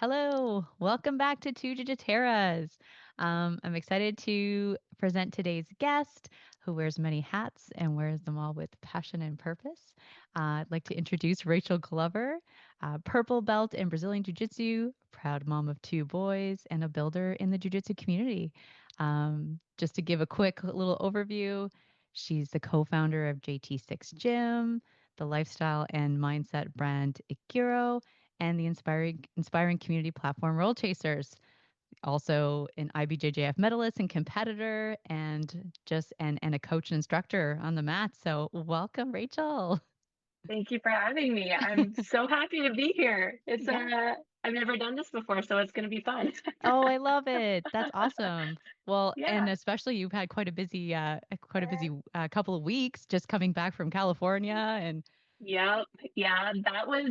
Hello, welcome back to Two Jiujiteiras. I'm excited to present today's guest who wears many hats and wears them all with passion and purpose. I'd like to introduce Rachel Glover, purple belt in Brazilian Jiu Jitsu, proud mom of two boys, and a builder in the Jiu Jitsu community. Just to give a quick little overview, she's the co founder of JT6 Gym, the lifestyle and mindset brand Ikiro, and the inspiring community platform Roll Chasers. Also an IBJJF medalist and competitor, and and a coach and instructor on the mat. So welcome, Rachel. Thank you for having me. I'm so happy to be here. Yeah. I've never done this before, so it's going to be fun. Oh, I love it. That's awesome. Well, and Yeah. especially you've had quite a busy couple of weeks just coming back from California and Yep. Yeah, that was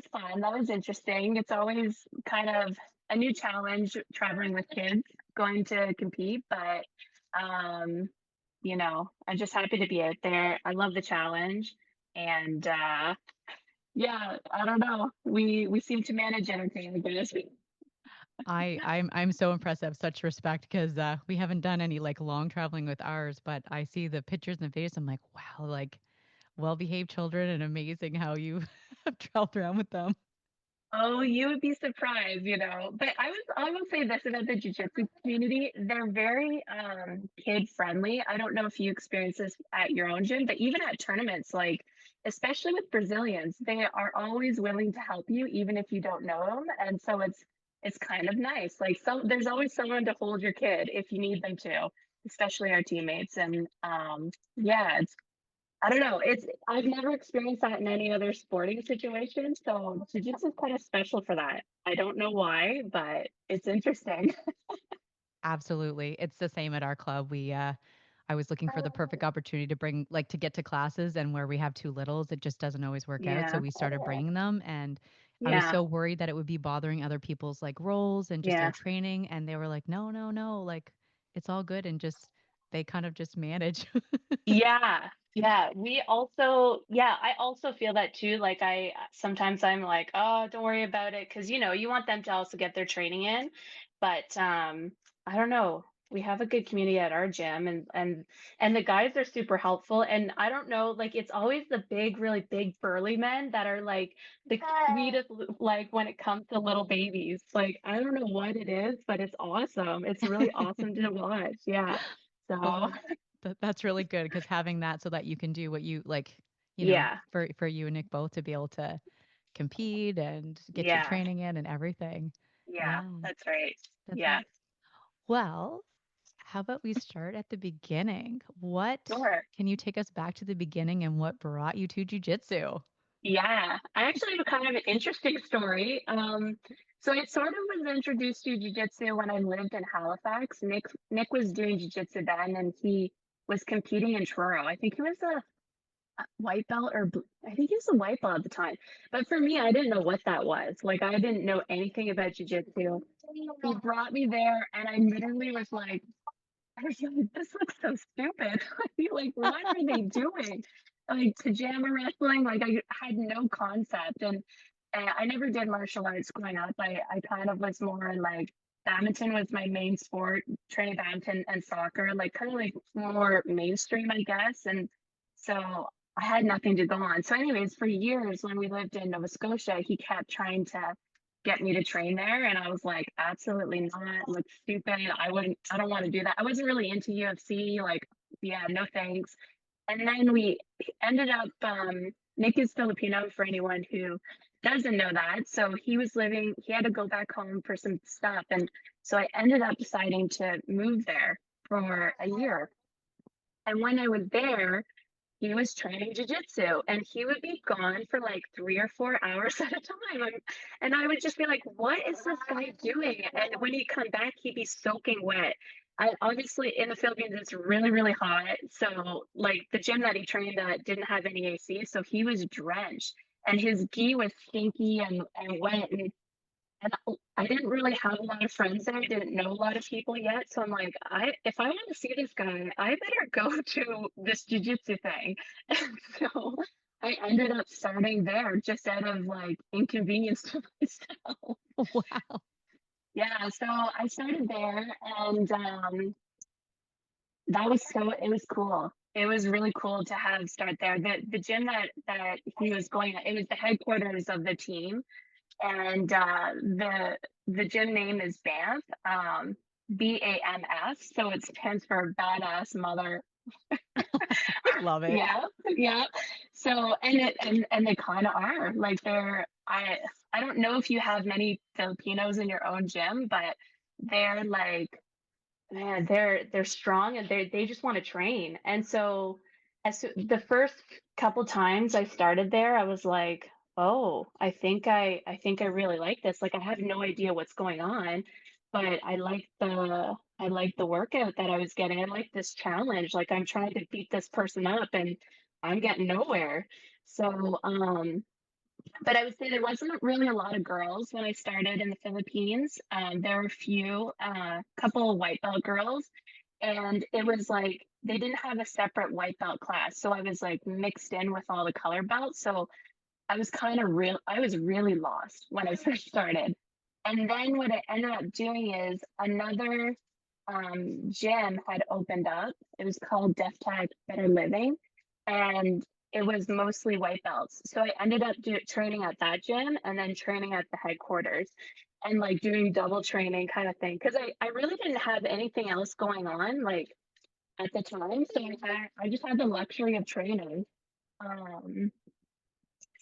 fun. That was interesting. It's always kind of a new challenge traveling with kids, going to compete, but um, I'm just happy to be out there. I love the challenge and yeah, I don't know. We seem to manage everything, I guess. I'm so impressed. I have such respect because we haven't done any like long traveling with ours, but I see the pictures and the videos. I'm like, wow, like well-behaved children and amazing how you have traveled around with them. Oh, you would be surprised. But I will say this about the jiu-jitsu community. They're very kid friendly. I don't know if you experience this at your own gym, but even at tournaments, like especially with Brazilians, they are always willing to help you, even if you don't know them. And so it's kind of nice. Like there's always someone to hold your kid if you need them to, especially our teammates. And yeah, I don't know. I've never experienced that in any other sporting situation. So jiu-jitsu is kind of special for that. I don't know why, but it's interesting. Absolutely. It's the same at our club. I was looking for the perfect opportunity to bring like to get to classes and where we have two littles, it just doesn't always work out. So Yeah. we started bringing them and I was Yeah. so worried that it would be bothering other people's like roles and just their Yeah. training. And they were like, no, no, no, like it's all good and just they kind of just manage. Yeah. Yeah. I also feel that too. Like sometimes I'm like, oh, don't worry about it. Cause you want them to also get their training in. But I don't know. We have a good community at our gym and the guys are super helpful. And I don't know, like it's always the big, really big burly men that are like the sweetest, like when it comes to little babies. Like I don't know what it is, but it's awesome. It's really awesome to watch. Yeah. So Well, that's really good because having that so that you can do what you like, yeah. for you and Nick both to be able to compete and get your Yeah. training in and everything. Yeah, Yeah, that's right. that's Yeah, right. Well, how about we start at the beginning? What sure. can you take us back to the beginning and what brought you to jujitsu? Yeah, I actually have kind of an interesting story. So I sort of was introduced to jiu-jitsu when I lived in Halifax. Nick was doing jiu-jitsu then, and he was competing in Toronto. I think he was a white belt I think he was a white belt at the time. But for me, I didn't know what that was. Like I didn't know anything about jiu-jitsu. He brought me there, and I literally was like, I was like, this looks so stupid. Like, what are they doing? Like pajama wrestling, like I had no concept. And I never did martial arts growing up. I kind of was more like badminton was my main sport, training badminton and soccer, like kind of like more mainstream, I guess. And so I had nothing to go on. So, anyways, for years when we lived in Nova Scotia, he kept trying to get me to train there. And I was like, absolutely not. Look stupid. I don't want to do that. I wasn't really into UFC. Like, yeah, no thanks. And then we ended up, Nick is Filipino for anyone who doesn't know that. So he had to go back home for some stuff. And so I ended up deciding to move there for a year. And when I was there, he was training jujitsu and he would be gone for like 3 or 4 hours at a time. And I would just be like, what is this guy doing? And when he'd come back, he'd be soaking wet. Obviously, in the Philippines, it's really, really hot. So, like, the gym that he trained at didn't have any AC. So he was drenched and his gi was stinky and wet. And I didn't really have a lot of friends there. I didn't know a lot of people yet. So I'm like, if I want to see this guy, I better go to this jujitsu thing. And so I ended up starting there just out of like inconvenience to myself. Wow. Yeah, so I started there, and it was cool. It was really cool to have start there. The gym that he was going at, it was the headquarters of the team, and the gym name is BAMF, BAMS, so it stands for Badass Mother. Love it. Yeah, yeah. So and they kind of are like I don't know if you have many Filipinos in your own gym, but they're like, man, they're strong, and they just want to train. And so the first couple times I started there, I was like, oh, I think I really like this. Like, I have no idea what's going on, but I like the workout that I was getting. I like this challenge. Like, I'm trying to beat this person up, and I'm getting nowhere. So but I would say there wasn't really a lot of girls when I started in the Philippines. There were a few, couple of white belt girls, and it was like they didn't have a separate white belt class. So I was like mixed in with all the color belts. So I was really lost when I first started. And then what I ended up doing is another gym had opened up. It was called Deaf Tech Better Living, and it was mostly white belts. So I ended up training at that gym and then training at the headquarters, and like doing double training kind of thing. Because I really didn't have anything else going on like at the time. So I just had the luxury of training. Um,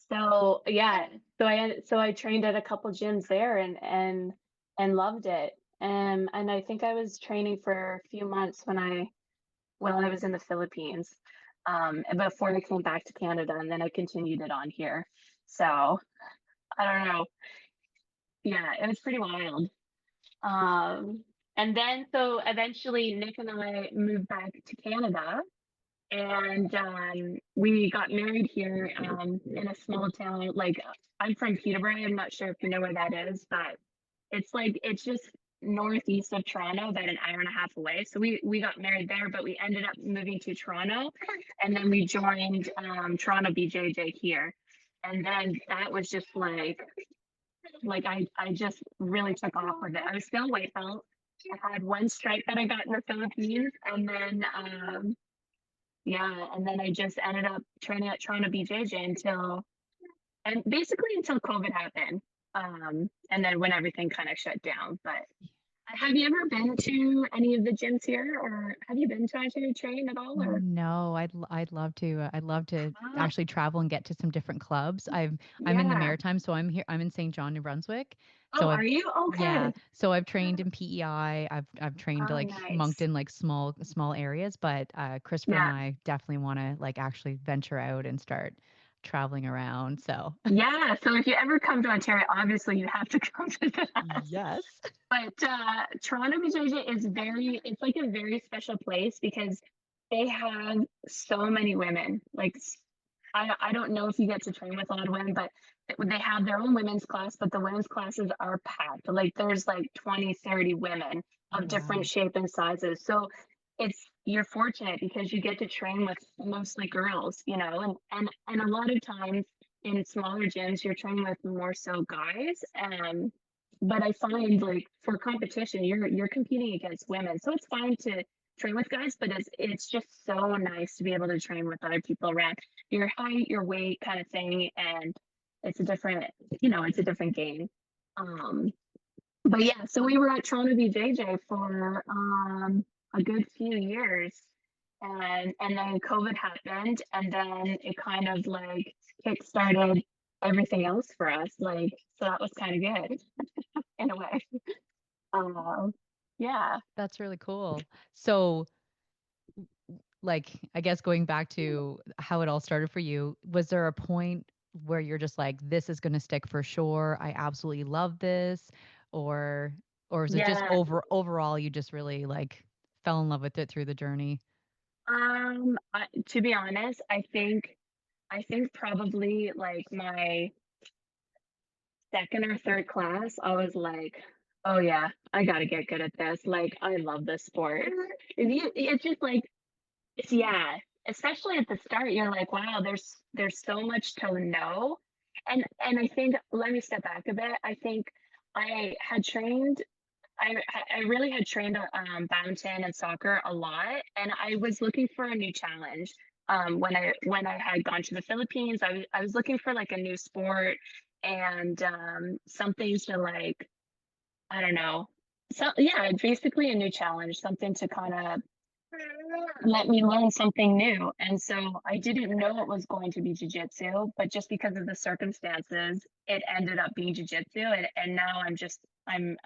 so yeah, so I trained at a couple gyms there, and loved it. And I think I was training for a few months while I was in the Philippines, and before I came back to Canada, and then I continued it on here. So I don't know. Yeah, it was pretty wild. Um, and then so eventually Nick and I moved back to Canada, and we got married here in a small town. Like, I'm from Peterborough. I'm not sure if you know where that is, but it's just northeast of Toronto, about an hour and a half away. So we got married there, but we ended up moving to Toronto, and then we joined Toronto BJJ here. And then that was just I just really took off with it. I was still white belt. I had one stripe that I got in the Philippines, and then yeah, and then I just ended up training at Toronto BJJ and basically until COVID happened. And then when everything kind of shut down. But have you ever been to any of the gyms here, or have you been to Ontario Train at all? Or No, I'd love to. I'd love to ah, actually travel and get to some different clubs. I'm in the yeah. Maritime, so I'm in St. John, New Brunswick. So Oh, I've are you yeah, okay? so I've trained in PEI. I've trained Oh, like monked nice. in like small areas, but Christopher and Yeah. I definitely want to like actually venture out and start traveling around. So Yeah. So if you ever come to Ontario, obviously you have to come visit us. yes. But Toronto BJJ is it's like a very special place because they have so many women. Like, I don't know if you get to train with a lot of women, but they have their own women's class, but the women's classes are packed. Like, there's like 20, 30 women Oh of different wow. shape and sizes. So you're fortunate because you get to train with mostly girls, and a lot of times in smaller gyms you're training with more so guys. But I find like for competition, you're competing against women, so it's fine to train with guys, but it's just so nice to be able to train with other people around your height, your weight, kind of thing, and it's a different, it's a different game. Um, but yeah, so we were at Toronto BJJ for a good few years, and then COVID happened, and then it kind of like kick started everything else for us. Like, so that was kind of good in a way. Um, yeah, That's really cool. So like I guess going back to how it all started for you, was there a point where you're just like, this is going to stick for sure? I absolutely love this, or or is it just yeah. overall you just really like fell in love with it through the journey? To be honest, I think probably like my second or third class, I was like, oh yeah, I gotta get good at this. Like, I love this sport. It's just like, yeah, especially at the start, you're like, wow, there's so much to know. And I think, let me step back a bit. I think I had trained I really had trained badminton and soccer a lot, and I was looking for a new challenge. When I had gone to the Philippines, I was looking for like a new sport and something to like, I don't know. So yeah, basically a new challenge, something to kind of let me learn something new. And so I didn't know it was going to be jujitsu, but just because of the circumstances, it ended up being jujitsu. And now I'm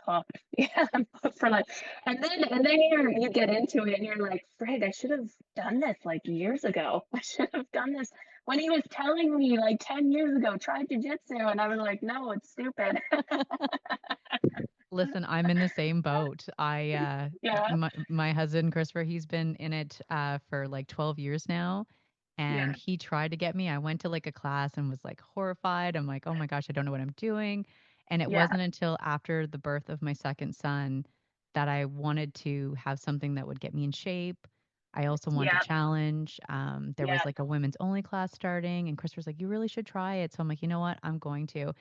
hooked. Yeah, I'm hooked for life. And then you get into it and you're like, Fred, I should have done this like years ago. I should have done this when he was telling me like 10 years ago, try jujitsu. And I was like, no, it's stupid. Listen, I'm in the same boat. Yeah, My husband Christopher, he's been in it for like 12 years now, and yeah, he tried to get me. I went to like a class and was like horrified. I'm like, "Oh my gosh, I don't know what I'm doing." And it yeah, wasn't until after the birth of my second son that I wanted to have something that would get me in shape. I also wanted yeah, to challenge. There was yeah, like a women's only class starting, and Christopher's like, "You really should try it." So I'm like, "You know what? I'm going to."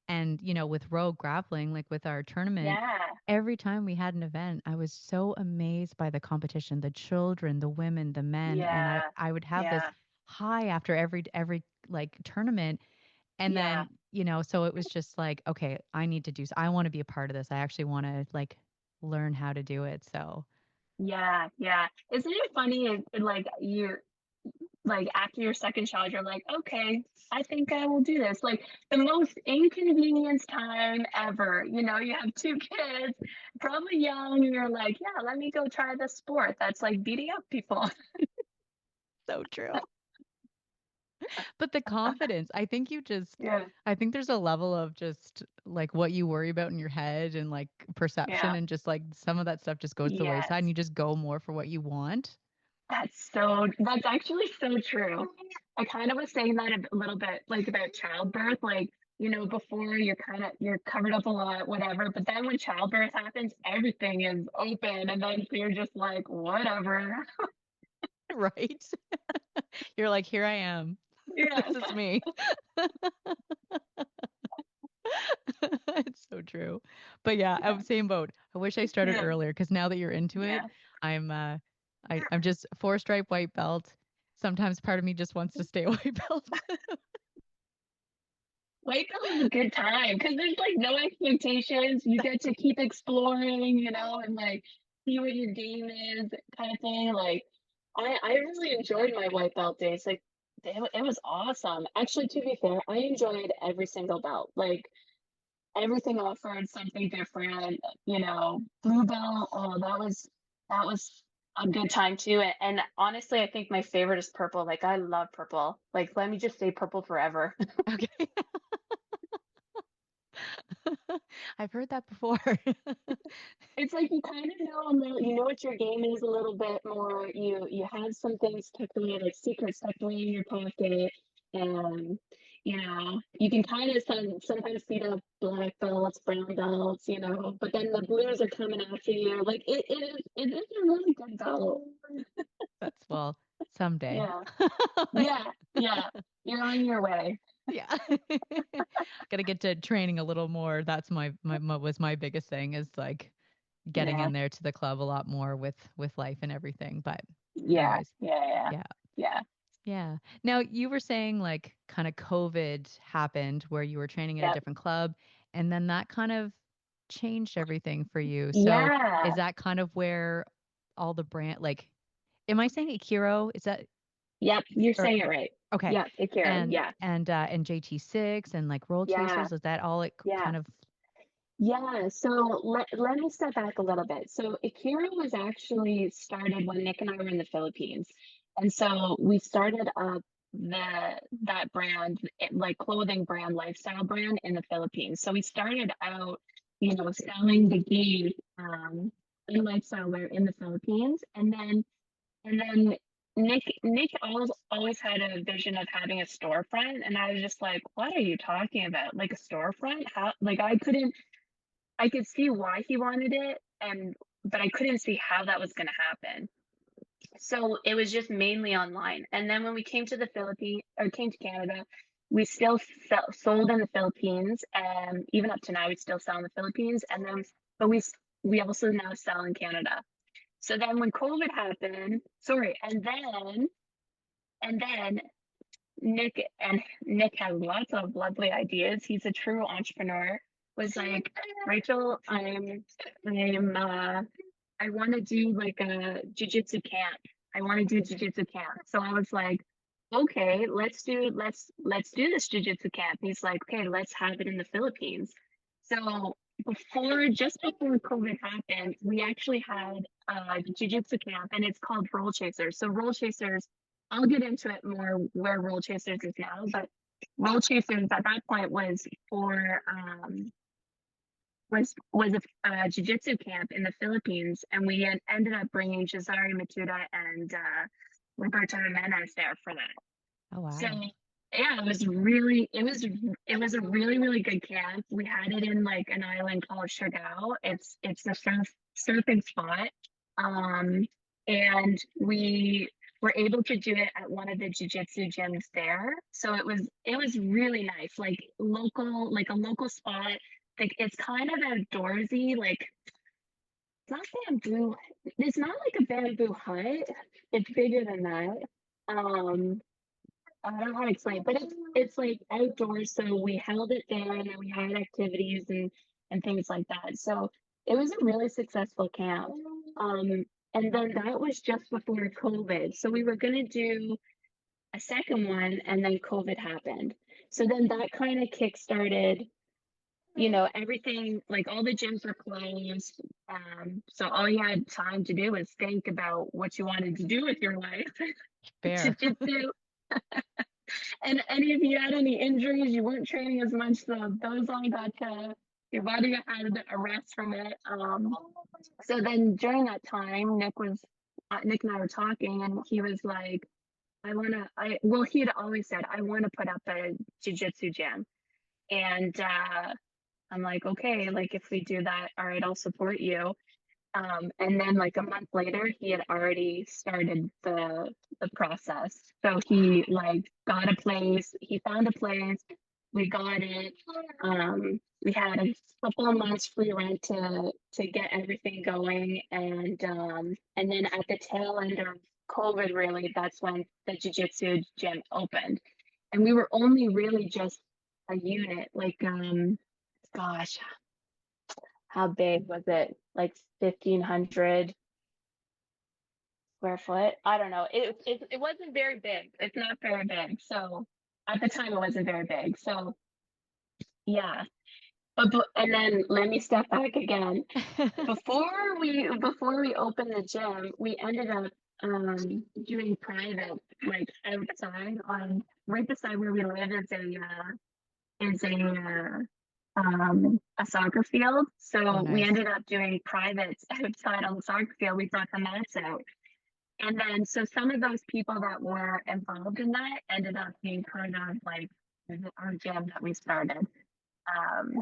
And, with Rogue Grappling, like with our tournament, yeah, every time we had an event, I was so amazed by the competition, the children, the women, the men. And I, yeah, I would have this yeah, high after every like tournament. And yeah. then, so it was just like, okay, I need to I want to be a part of this. I actually want to like learn how to do it. So Yeah, yeah. Isn't it funny? Like you, like after your second child, you're like, okay, I think I will do this. Like the most inconvenienced time ever. You have two kids, probably young, and you're like, yeah, let me go try this sport that's like beating up people. so true. But the confidence, Yeah, I think there's a level of just like what you worry about in your head and like perception yeah, and just like some of that stuff just goes to the wayside and yes. you just go more for what you want. That's actually so true. I kind of was saying that a little bit like about childbirth, like, before you're covered up a lot, whatever, but then when childbirth happens, everything is open and then you're just like, whatever. Right? You're like, here I am. Yeah. This is me. It's so true. But yeah, I'm Yeah. same boat. I wish I started Yeah. earlier because now that you're into it, Yeah. I'm I'm just four-stripe white belt. Sometimes part of me just wants to stay a white belt. White belt is a good time because there's like no expectations. You get to keep exploring, and like see what your game is, kind of thing. Like, I really enjoyed my white belt days. Like, it was awesome. Actually, to be fair, I enjoyed every single belt. Like, everything offered something different. Blue belt. Oh, that was a good time too. And honestly, I think my favorite is purple. Like, I love purple. Like, let me just say purple forever. Okay. I've heard that before. It's like you kind of know you know what your game is a little bit more. You have some things tucked away, like secrets tucked away in your pocket, and you can kind of sometimes see the black belts, brown belts, but then the blues are coming after you. Like it is a really good belt. That's well, someday. Yeah, Like, yeah, yeah. You're on your way. yeah. Got to get to training a little more. That's my biggest thing is like getting Yeah, in there to the club a lot more with life and everything. But yeah, anyways, yeah, yeah, yeah. yeah, Yeah. Now you were saying like kind of COVID happened where you were training at a yep, different club and then that kind of changed everything for you. So is yeah. that kind of where all the brand like am I saying Ikiro? Is that Yep, you're or saying it right. okay. Yep, Ikiro. Yeah, And JT6 and like roll yeah, chasers, is that all it yeah, kind of yeah. So let me step back a little bit. So Ikiro was actually started when Nick and I were in the Philippines, and so we started up that brand, like clothing brand, lifestyle brand in the Philippines. So we started out, selling the gi in lifestyle wear in the Philippines, and then Nick always had a vision of having a storefront, and I was just like, "What are you talking about? Like a storefront? How?" Like I could see why he wanted it, but I couldn't see how that was going to happen. So it was just mainly online. And then when we came to the Philippines or came to Canada, we still sold in the Philippines, and even up to now, we still sell in the Philippines. And then, but we also now sell in Canada. So then when COVID happened, sorry, and then Nick has lots of lovely ideas. He's a true entrepreneur. Was like, Rachel, I want to do like a jujitsu camp. I want to do jujitsu camp. So I was like, okay, let's do this jujitsu camp. He's like, okay, let's have it in the Philippines. So just before COVID happened, we actually had a jujitsu camp, and it's called Roll Chasers. So Roll Chasers, I'll get into it more where Roll Chasers is now, but Roll Chasers at that point was for was a jiu-jitsu camp in the Philippines, and we ended up bringing Jazari Matuda and Roberto Jimenez there for that. Oh, wow. So yeah, it was a really good camp. We had it in like an island called Siargao. It's a surfing spot, and we were able to do it at one of the jiu-jitsu gyms there. So it was really nice, like a local spot. Like it's kind of outdoorsy, like it's not bamboo. It's not like a bamboo hut. It's bigger than that. I don't know how to explain, but it's like outdoors. So we held it there, and then we had activities and things like that. So it was a really successful camp. And then that was just before COVID. So we were gonna do a second one, and then COVID happened. So then that kind of kick-started, everything, like all the gyms were closed. So all you had time to do was think about what you wanted to do with your life. Fair. Jiu-jitsu. And if you had any injuries, you weren't training as much, so those all got your body had a rest from it. So then during that time, Nick and I were talking, and he was like, well, he had always said, I want to put up a jiu-jitsu gym. And I'm like, okay, like if we do that, all right, I'll support you. And then like a month later, he had already started the process. So he like got a place, he found a place, we got it. We had a couple of months free rent to get everything going, and then at the tail end of COVID, really, that's when the jiu-jitsu gym opened. And we were only really just a unit, like gosh, how big was it? Like 1,500 square foot? I don't know. It wasn't very big. It's not very big. So at the time, it wasn't very big. So yeah. And then let me step back again. Before we opened the gym, we ended up doing private, like outside on right beside where we live is a soccer field. So Oh, we nice. ended up doing privates outside on the soccer field. We brought the mats out. And then so some of those people that were involved in that ended up being part of like our gym that we started. Um,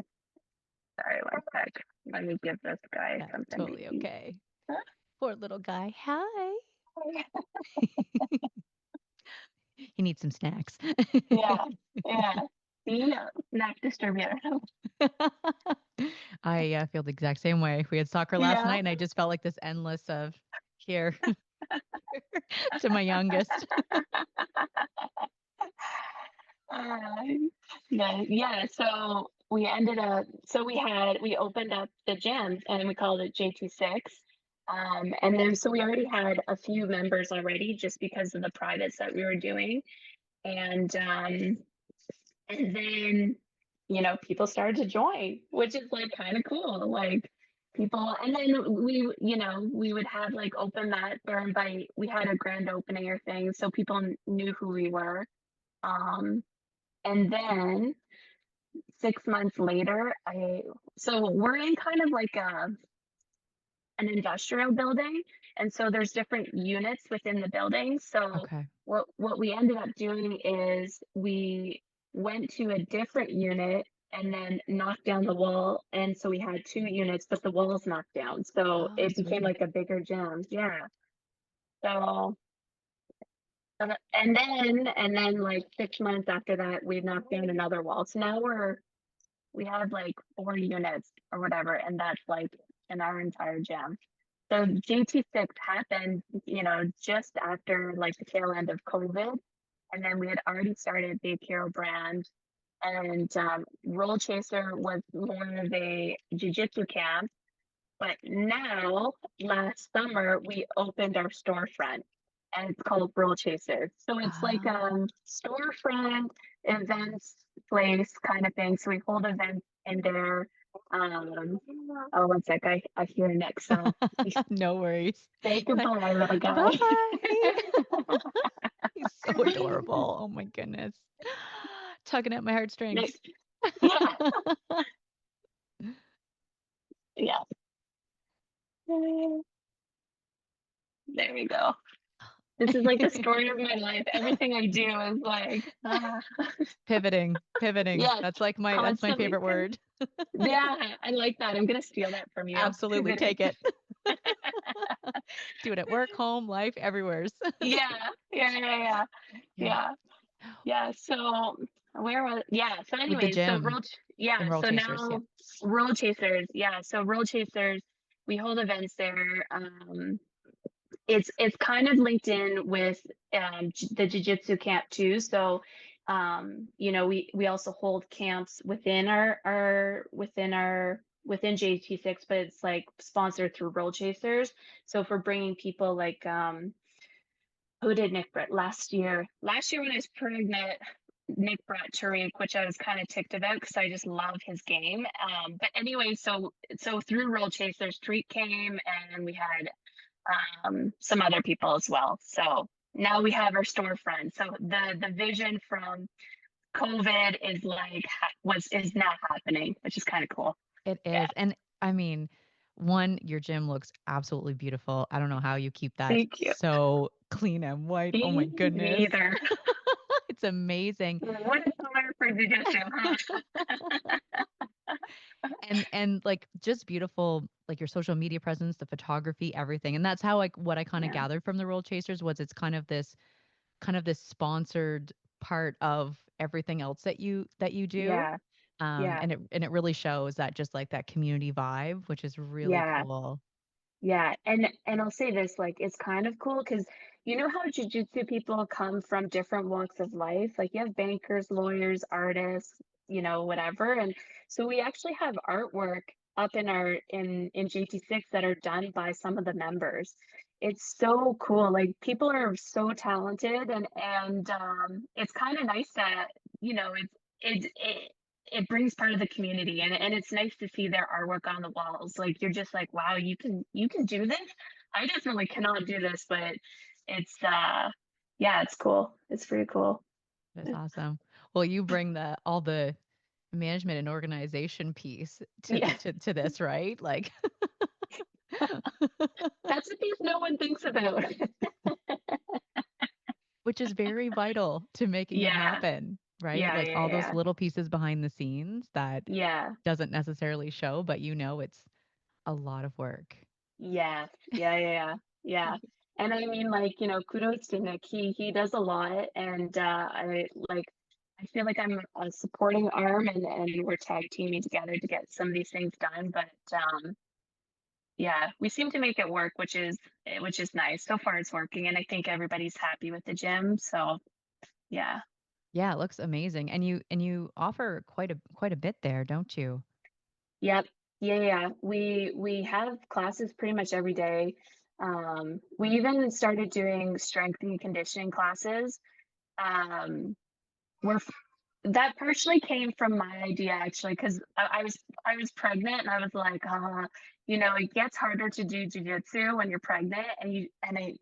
sorry, one sec. Let me give this guy That's something to totally eat. okay. Poor little guy. Hi. He needs some snacks. Yeah, yeah. See, snack distributor. I feel the exact same way. We had soccer last Yeah. night, and I just felt like this endless of here to my youngest. Uh, yeah. So we opened up the gym, and we called it JT6. And then so we already had a few members already just because of the privates that we were doing. And then, people started to join, which is like kind of cool. Like people, and then we would have like open mat or invite, we had a grand opening or thing. So people knew who we were. Um, and then 6 months later, so we're in kind of like an industrial building. And so there's different units within the building. So Okay. what we ended up doing is we went to a different unit and then knocked down the wall. And so we had two units, but the walls knocked down. So Oh, it became sweet. like a bigger gym. Yeah. So And then like 6 months after that, we knocked down another wall. So now we have like 4 units or whatever, and that's like in our entire gym. So JT6 happened, just after like the tail end of COVID. And then we had already started the Ikiro brand. And Roll Chaser was more of a jiu-jitsu camp. But now, last summer, we opened our storefront and it's called Roll Chasers. So it's like Oh. a storefront events place kind of thing. So we hold events in there. Um, oh, one sec, I hear Nick. So No worries. say goodbye, little guy. Bye. He's so adorable. Oh my goodness. Tugging at my heartstrings. Nick, yeah, yeah. There we go. This is like the story of my life. Everything I do is like, Pivoting, pivoting. yes, That's my constantly. favorite word. Yeah, I like that. I'm gonna steal that from you. Absolutely Pivoting. take it. Do it at work, home, life, everywhere's. Yeah, yeah, yeah, yeah, Yeah. yeah, yeah. So where was yeah? So With the anyways, so gym yeah. and roll So chasers. Yeah. now Roll Chasers, yeah. So Roll Chasers, we hold events there. It's kind of linked in with the jiu-jitsu camp too. So we also hold camps within within JT6, but it's like sponsored through Roll Chasers. So if we're bringing people like who did Nick Brett last year? Last year when I was pregnant, Nick brought Tariq, which I was kind of ticked about because I just love his game. But anyway, so through Roll Chasers, Tariq came and we had some other people as well. So now we have our storefront. So the vision from COVID is like is now happening, which is kind of cool. It Yeah. is. And I mean, one, your gym looks absolutely beautiful. I don't know how you keep that Thank you. so clean and white. Oh my Me goodness. either. It's amazing. What a color for jujitsu, huh? And like just beautiful, like your social media presence, the photography, everything. And that's how like what I kind of Yeah. gathered from the Roll Chasers was it's kind of this sponsored part of everything else that you do. Yeah. Yeah. And it really shows that just like that community vibe, which is really Yeah. cool. Yeah, and I'll say this, like it's kind of cool because you know how jujitsu people come from different walks of life. Like you have bankers, lawyers, artists, whatever. And so we actually have artwork up in our in JT6 that are done by some of the members. It's so cool. Like people are so talented and it's kind of nice that, it brings part of the community and it's nice to see their artwork on the walls. Like you're just like, wow, you can do this. I definitely cannot do this, but it's yeah, it's cool. It's pretty cool. That's awesome. Well, you bring all the management and organization piece to Yeah. to this, right? Like That's the piece no one thinks about. which is very vital to making it Yeah. happen, right? Yeah, Like yeah, all those yeah. little pieces behind the scenes that Yeah. doesn't necessarily show, but it's a lot of work. Yes. Yeah, yeah, yeah. Yeah. And I mean like, kudos to Nick. He does a lot and I feel like I'm a supporting arm and we're tag teaming together to get some of these things done. But yeah, we seem to make it work, which is nice. So far it's working and I think everybody's happy with the gym. So yeah. Yeah, it looks amazing. And you offer quite a bit there, don't you? Yep. Yeah, yeah. Yeah. We have classes pretty much every day. We even started doing strength and conditioning classes. Um, we're that partially came from my idea actually, because I was pregnant and I was like, it gets harder to do jujitsu when you're pregnant and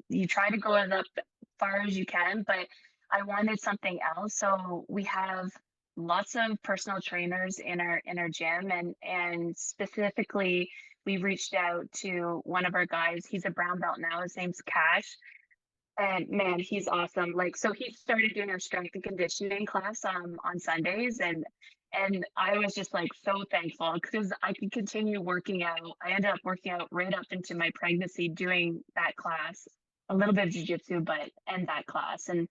you try to go as far as you can, but I wanted something else. So we have lots of personal trainers in our gym and specifically we reached out to one of our guys. He's a brown belt now. His name's Cash and man, he's awesome. Like, so he started doing our strength and conditioning class on Sundays, and I was just like so thankful because I could continue working out. I ended up working out right up into my pregnancy doing that class a little bit of jujitsu, but and that class. And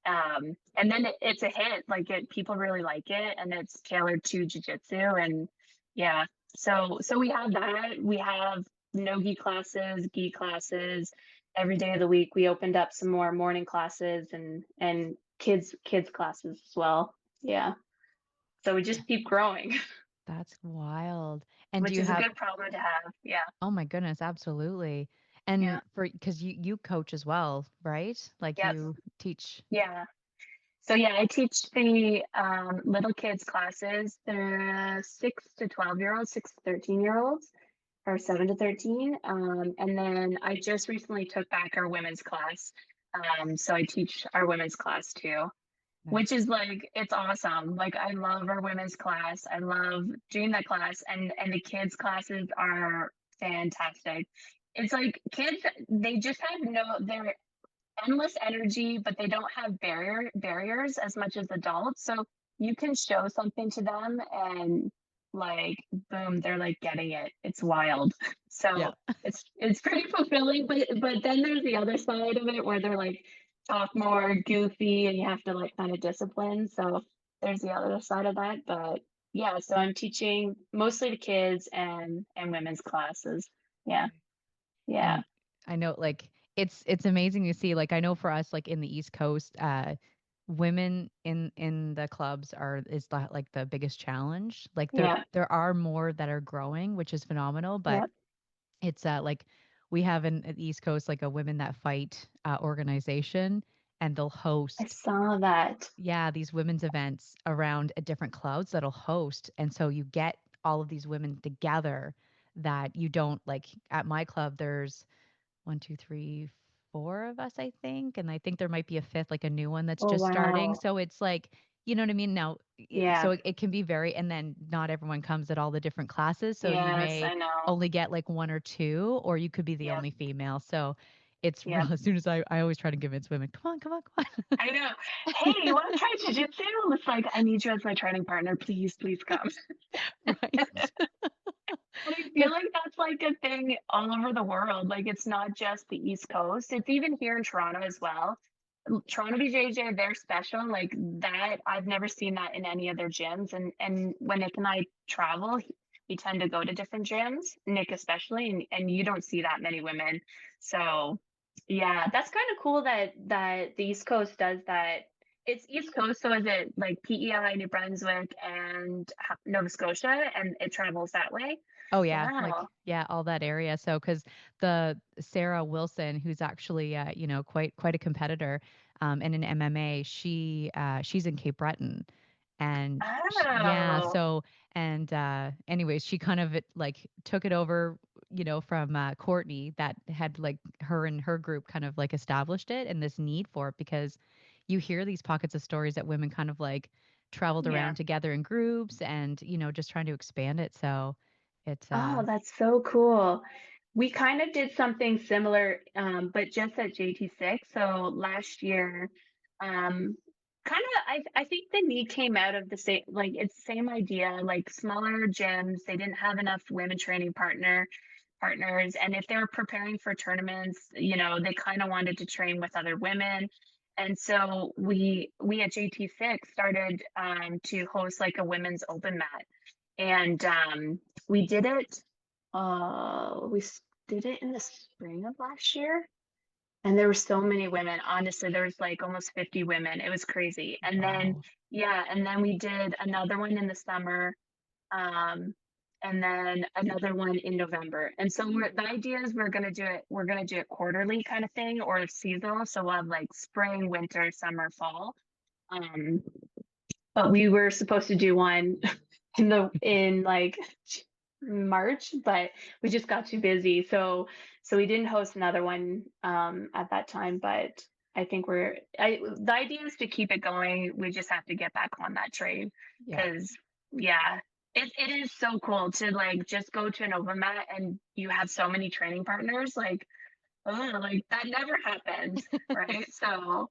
then it's a hit. Like people really like it, and it's tailored to jujitsu. And yeah, so we have that. We have no gi classes, gi classes every day of the week. We opened up some more morning classes and kids classes as well. Yeah. So we just keep growing, That's wild. And do which you is a have, good problem to have. Yeah. oh my goodness, absolutely. Yeah. And for, because you coach as well, right? Like Yep. you teach. Yeah. So yeah, I teach the little kids classes, the 6 to 12-year olds, 6 to 13-year olds, or 7 to 13. And then I just recently took back our women's class. So I teach our women's class too, which Nice. is like it's awesome. Like I love our women's class. I love doing that class, and the kids classes are fantastic. It's like kids, they just have no, they're endless energy, but they don't have barriers as much as adults. So you can show something to them and like boom, they're like getting it. It's wild. Yeah. So it's pretty fulfilling, but then there's the other side of it where they're like talk more goofy and you have to like kind of discipline. So there's the other side of that. But yeah, so I'm teaching mostly the kids and women's classes. Yeah. Yeah. And I know like it's amazing to see, like I know for us like in the East Coast, women in the clubs are is like the biggest challenge. Like Yeah. there are more that are growing, which is phenomenal, but Yeah. it's like we have in at the East Coast like a women that fight organization, and they'll I host, saw that. yeah, these women's events around at different clubs that'll host. And so you get all of these women together that you don't like at my club. There's one, two, three, four of us, I think. And I think there might be a fifth, like a new one that's Oh, just starting. wow. So it's like, you know what I mean? Now, Yeah. so it can be very, and then not everyone comes at all the different classes. So you Yes, may I know. only get like one or two, or you could be the Yep. only female. So it's real. Yep. As soon as I always try to convince women, come on, come on, come I know. Hey, you want to try jujitsu? It's like, I need you as my training partner. Please, please come. on. Right. And I feel Because, like that's like a thing all over the world. Like it's not just the East Coast. It's even here in Toronto as well. Toronto BJJ, they're special. Like that, I've never seen that in any other gyms. And when Nick and I travel, we tend to go to different gyms, Nick especially, and you don't see that many women. So yeah, that's kind of cool that the East Coast does that. It's East Coast, so is it like PEI, New Brunswick, and Nova Scotia, and it travels that way? oh yeah, like Wow. yeah, all that area. So because the Sarah Wilson, who's actually quite a competitor, in an MMA, she's in Cape Breton, and yeah, Oh, so and anyways, she kind of like took it over, from Courtney, that had like her and her group kind of like established it and this need for it, because you hear these pockets of stories that women kind of like traveled yeah. around together in groups and just trying to expand it. So it's Oh, that's so cool. We kind of did something similar, but just at JT6. So last year, kind of, I think the need came out of the same, like it's the same idea, like smaller gyms. They didn't have enough women training partners, and if they were preparing for tournaments, they kind of wanted to train with other women. And so we at JT6 started to host like a women's open mat, and we did it. Did it in the spring of last year, and there were so many women. Honestly, there was like almost 50 women. It was crazy. And then wow. yeah, and then we did another one in the summer, um, and then another one in November. And so the idea is we're gonna do it. We're gonna do it quarterly kind of thing or seasonal. So we'll have like spring, winter, summer, fall. Um, but we were supposed to do one in like March, but we just got too busy. So we didn't host another one at that time, but I think the idea is to keep it going. We just have to get back on that train Yeah. because yeah, it is so cool to like just go to an open mat and you have so many training partners. Like, oh, like that never happens, right? So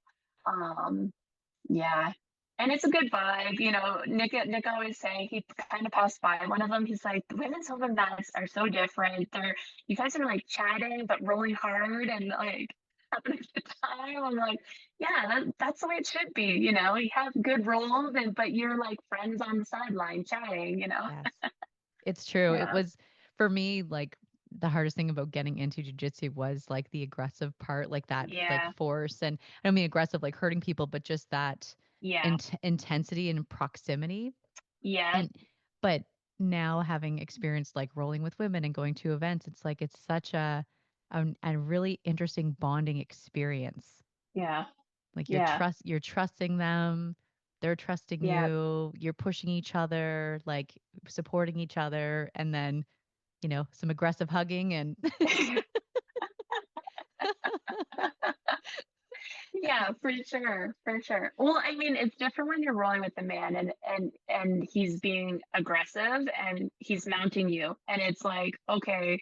yeah. And it's a good vibe. Nick always saying he kind of passed by one of them. He's like, the women's open mats are so different. You guys are like chatting but rolling hard and like having a good time. I'm like, yeah, that's the way it should be. You know, you have good roles, and but you're like friends on the sideline chatting. You know, Yes. It's true. It yeah, was for me like the hardest thing about getting into jujitsu was like the aggressive part, like that like yeah, force. And I don't mean aggressive like hurting people, but just that yeah, intensity and proximity. yeah, And but now having experienced like rolling with women and going to events, it's like it's such a really interesting bonding experience. yeah, Like yeah, you're trusting them, they're trusting yeah. you, you're pushing each other, like supporting each other, and then, some aggressive hugging and Yeah, for sure, for sure. Well, I mean, it's different when you're rolling with a man and he's being aggressive and he's mounting you, and it's like, okay,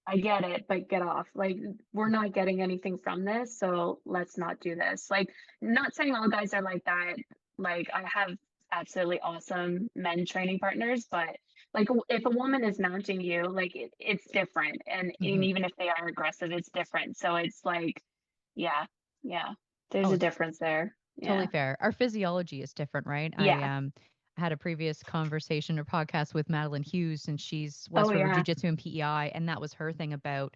I get it, but get off. Like, we're not getting anything from this, so let's not do this. Like, not saying all guys are like that. Like, I have absolutely awesome men training partners, but like, if a woman is mounting you, like, it's different. And Mhm. even if they are aggressive, it's different. So it's like, yeah, yeah, there's Oh, a it's difference there. totally Yeah. fair. Our physiology is different, right? I Yeah. had a previous conversation or podcast with Madeline Hughes, and she's Oh, West River yeah. Jiu-Jitsu and PEI, and that was her thing about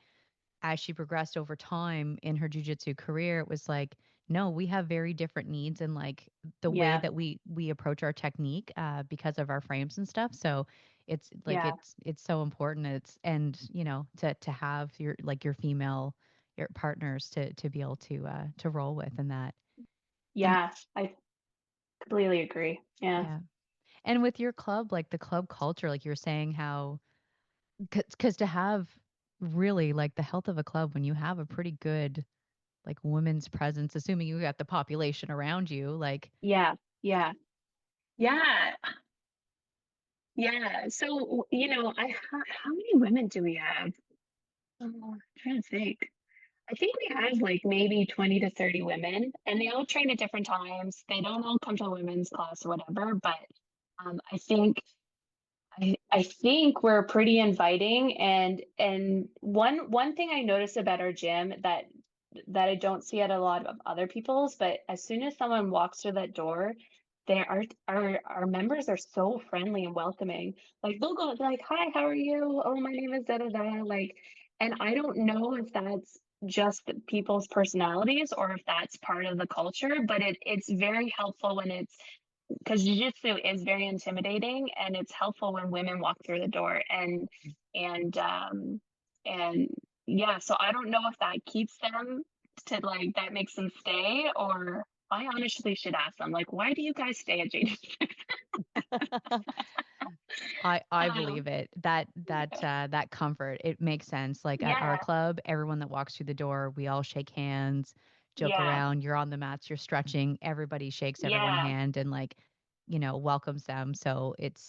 as she progressed over time in her jujitsu career, it was like, no, we have very different needs and like the way Yeah. that we approach our technique because of our frames and stuff. So it's like Yeah. it's so important. And to have your female your partners to be able to roll with and that. And Yeah. I completely agree. Yeah. yeah. And with your club, like the club culture, like you're saying how because to have really like the health of a club when you have a pretty good like women's presence, assuming you got the population around you, like Yeah. Yeah. Yeah. Yeah. So, how many women do we have? I'm trying to think. I think we have like maybe 20 to 30 women, and they all train at different times. They don't all come to a women's class or whatever, but I think I think we're pretty inviting, and one thing I notice about our gym that I don't see at a lot of other people's, but as soon as someone walks through that door, our members are so friendly and welcoming. Like they'll go like, "Hi, how are you? Oh, my name is da da da." Like, and I don't know if that's just the people's personalities or if that's part of the culture, but it's very helpful when it's because jiu-jitsu is very intimidating, and it's helpful when women walk through the door and yeah, so I don't know if that keeps them to like that makes them stay, or I honestly should ask them like, why do you guys stay at JT6? I um believe it. That comfort, it makes sense. Like at our yeah, club, everyone that walks through the door, we all shake hands, joke yeah, around, you're on the mats, you're stretching, everybody shakes everyone yeah, hand and like, welcomes them. So it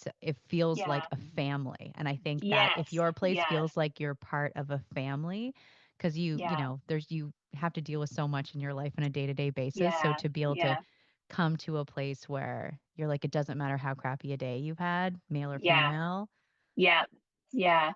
feels like yeah, a family. And I think that if yes, your place yes, feels like you're part of a family, because yeah, you have to deal with so much in your life on a day-to-day basis. So yeah, to be able to yeah, come to a place where you're like, it doesn't matter how crappy a day you've had, male or yeah, female. yeah, yeah.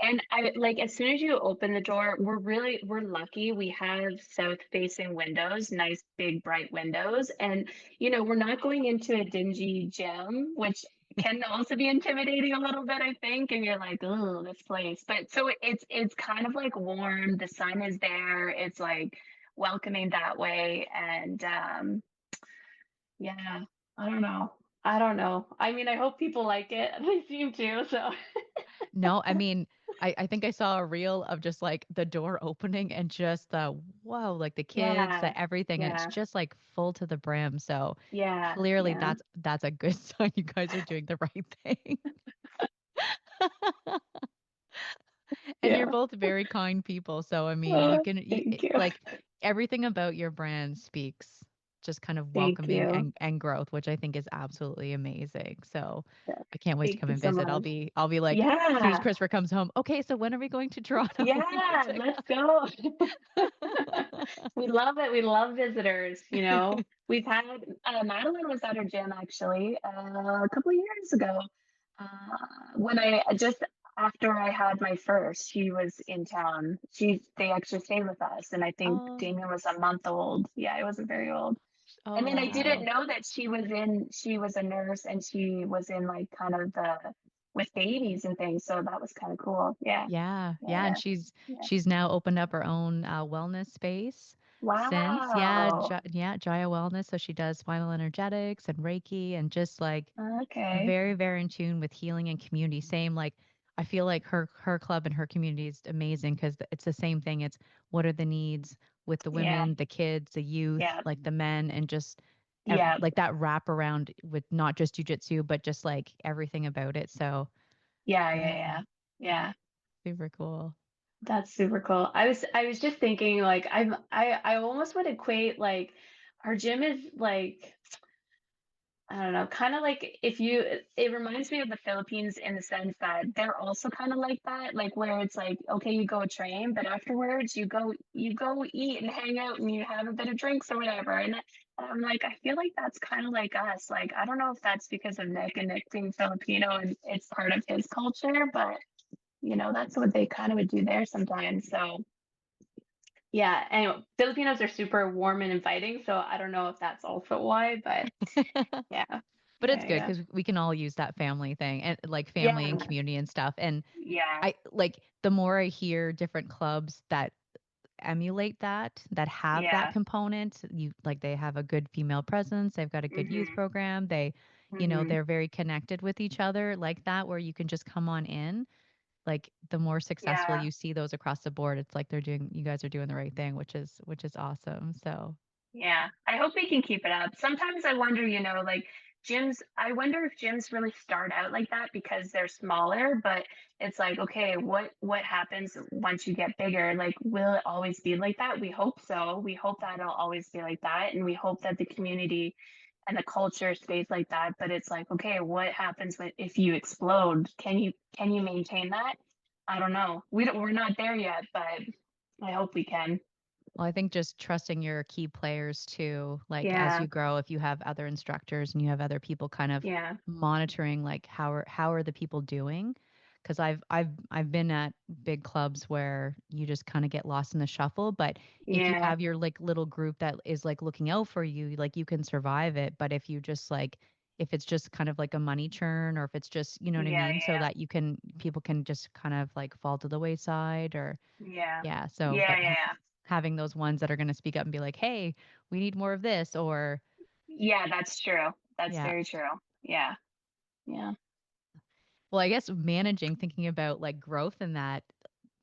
And I like as soon as you open the door, we're lucky. We have south facing windows, nice big bright windows. And we're not going into a dingy gym, which can also be intimidating a little bit, I think. And you're like, oh, this place. But so it's kind of like warm. The sun is there. It's like welcoming that way. And yeah, I don't know. I don't know. I mean, I hope people like it. They seem to, so No, I mean, I think I saw a reel of just like the door opening and just the whoa, like the kids, yeah, the everything, and it's yeah. just like full to the brim. So Yeah, clearly yeah, that's a good sign you guys are doing the right thing. And you're yeah. both very kind people. So I mean, Oh, thank you. like everything about your brand speaks just kind of Thank welcoming you. and growth, which I think is absolutely amazing. So Yeah, I can't wait to thank come you and so visit. much. I'll be like, as soon as Yeah, Christopher comes home, okay, so when are we going to Toronto? We need yeah, to let's go. We love it. We love visitors, go. We've had Madeline was at our gym actually a couple of years ago. When after I had my first, she was in town. They actually stayed with us, and I think Oh, Damien was a month old. Yeah, I wasn't very old. oh And then I didn't wow. know that she was a nurse and she was in like kind of the with babies and things. So that was kind of cool. Yeah. Yeah, yeah, and Yeah. Yeah. she's now opened up her own wellness space since. Yeah, Wow. yeah, Jaya Wellness. So she does spinal energetics and Reiki and just like Okay. very, very in tune with healing and community. Same like I feel like her club and her community is amazing because it's the same thing. It's what are the needs with the Yeah. women, the kids, the youth, Yeah. like the men, and just Yeah. like that wrap around with not just jujitsu, but just like everything about it. So Yeah. Yeah. yeah, Yeah. Yeah. super cool. That's super cool. I was just thinking like I almost would equate like our gym is like I don't know, kind of like if you, it reminds me of the Philippines in the sense that they're also kind of like that, like where it's like, okay, you go train, but afterwards you go eat and hang out and you have a bit of drinks or whatever. And I'm like, I feel like that's kind of like us. Like, I don't know if that's because of Nick and Nick being Filipino and it's part of his culture, but that's what they kind of would do there sometimes. So yeah, anyway, Filipinos are super warm and inviting, so I don't know if that's also why, but yeah, But it's yeah, good yeah. because we can all use that family thing and like family and Yeah, community and stuff. And yeah, I like the more I hear different clubs that emulate that, that have that yeah. component, you like they have a good female presence, they've got a good youth Mhm. program, Mhm. they're very connected with each other like that, where you can just come on in. Like the more successful Yeah. you see those across the board, it's like you guys are doing the right thing, which is awesome. So, Yeah. I hope we can keep it up. Sometimes I wonder, like I wonder if gyms really start out like that because they're smaller, but it's like, okay, what happens once you get bigger? Like, will it always be like that? We hope so. We hope that it'll always be like that. And we hope that the community and the culture stays like that. But it's like, okay, what happens if you explode? Can you maintain that? I don't know. We're not there yet, but I hope we can. well, I think just trusting your key players too, like as Yeah. you grow, if you have other instructors and you have other people kind of Yeah. monitoring, like how are the people doing? Because I've been at big clubs where you just kind of get lost in the shuffle. But if you Yeah. have your like little group that is like looking out for you, like you can survive it. But if you just like if it's just kind of like a money churn, or if it's just you know what I Yeah. mean, so Yeah. that people can just kind of like fall to the wayside or Yeah. yeah. So, Yeah. but Yeah. having those ones that are going to speak up and be like, "Hey, we need more of this," or Yeah. That's true. That's yeah. very true. Yeah. Yeah. Well, I guess managing, thinking about like growth in that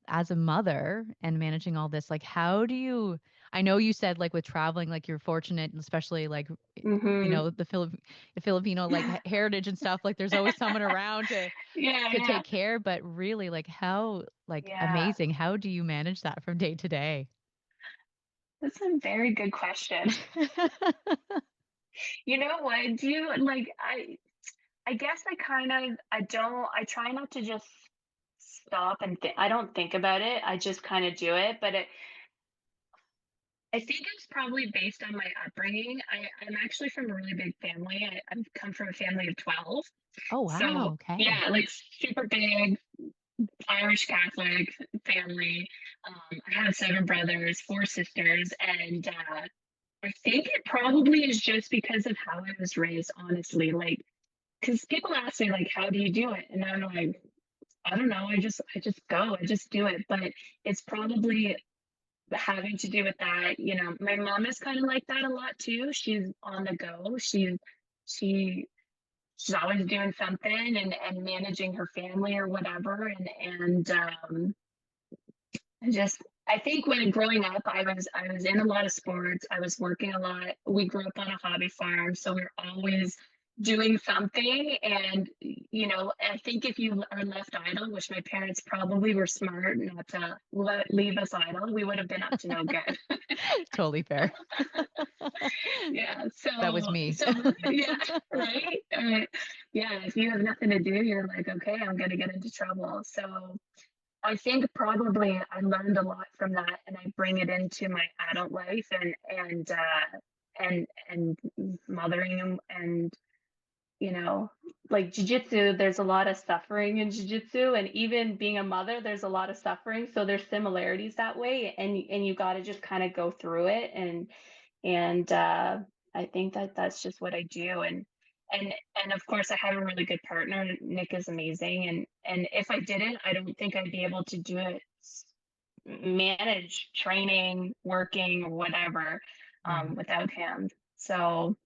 as a mother and managing all this, like how do you I know you said like with traveling, like you're fortunate, especially like Mhm. The Filipino like heritage and stuff, like there's always someone around Yeah. to Yeah. take care, but really like how like Yeah. amazing, how do you manage that from day to day? That's a very good question. You know what? Do you like I guess I try not to just stop and I don't think about it. I just kind of do it, but I think it's probably based on my upbringing. I'm actually from a really big family. I've come from a family of 12. Oh wow, So, okay. yeah, like super big Irish Catholic family. I have 7 brothers, 4 sisters, and I think it probably is just because of how I was raised, honestly. Like, because people ask me, like, how do you do it? And I'm like, I don't know. I just go. I just do it. But it's probably having to do with that. My mom is kind of like that a lot too. She's on the go. She she's always doing something and managing her family or whatever. And I think when growing up, I was in a lot of sports. I was working a lot. We grew up on a hobby farm, so we're always doing something. And I think if you are left idle, which my parents probably were smart not to leave us idle, we would have been up to no good. Totally fair. Yeah. That was me. Yeah. Right. Yeah. If you have nothing to do, you're like, okay, I'm gonna get into trouble. So I think probably I learned a lot from that, and I bring it into my adult life and mothering them, and you know like jujitsu, there's a lot of suffering in jujitsu, and even being a mother, there's a lot of suffering. So there's similarities that way, and you got to just kind of go through it, and I think that that's just what I do, and and of course I have a really good partner. Nick is amazing, and if I didn't, I don't think I'd be able to do it, manage training, working, or whatever, Yeah. without him. So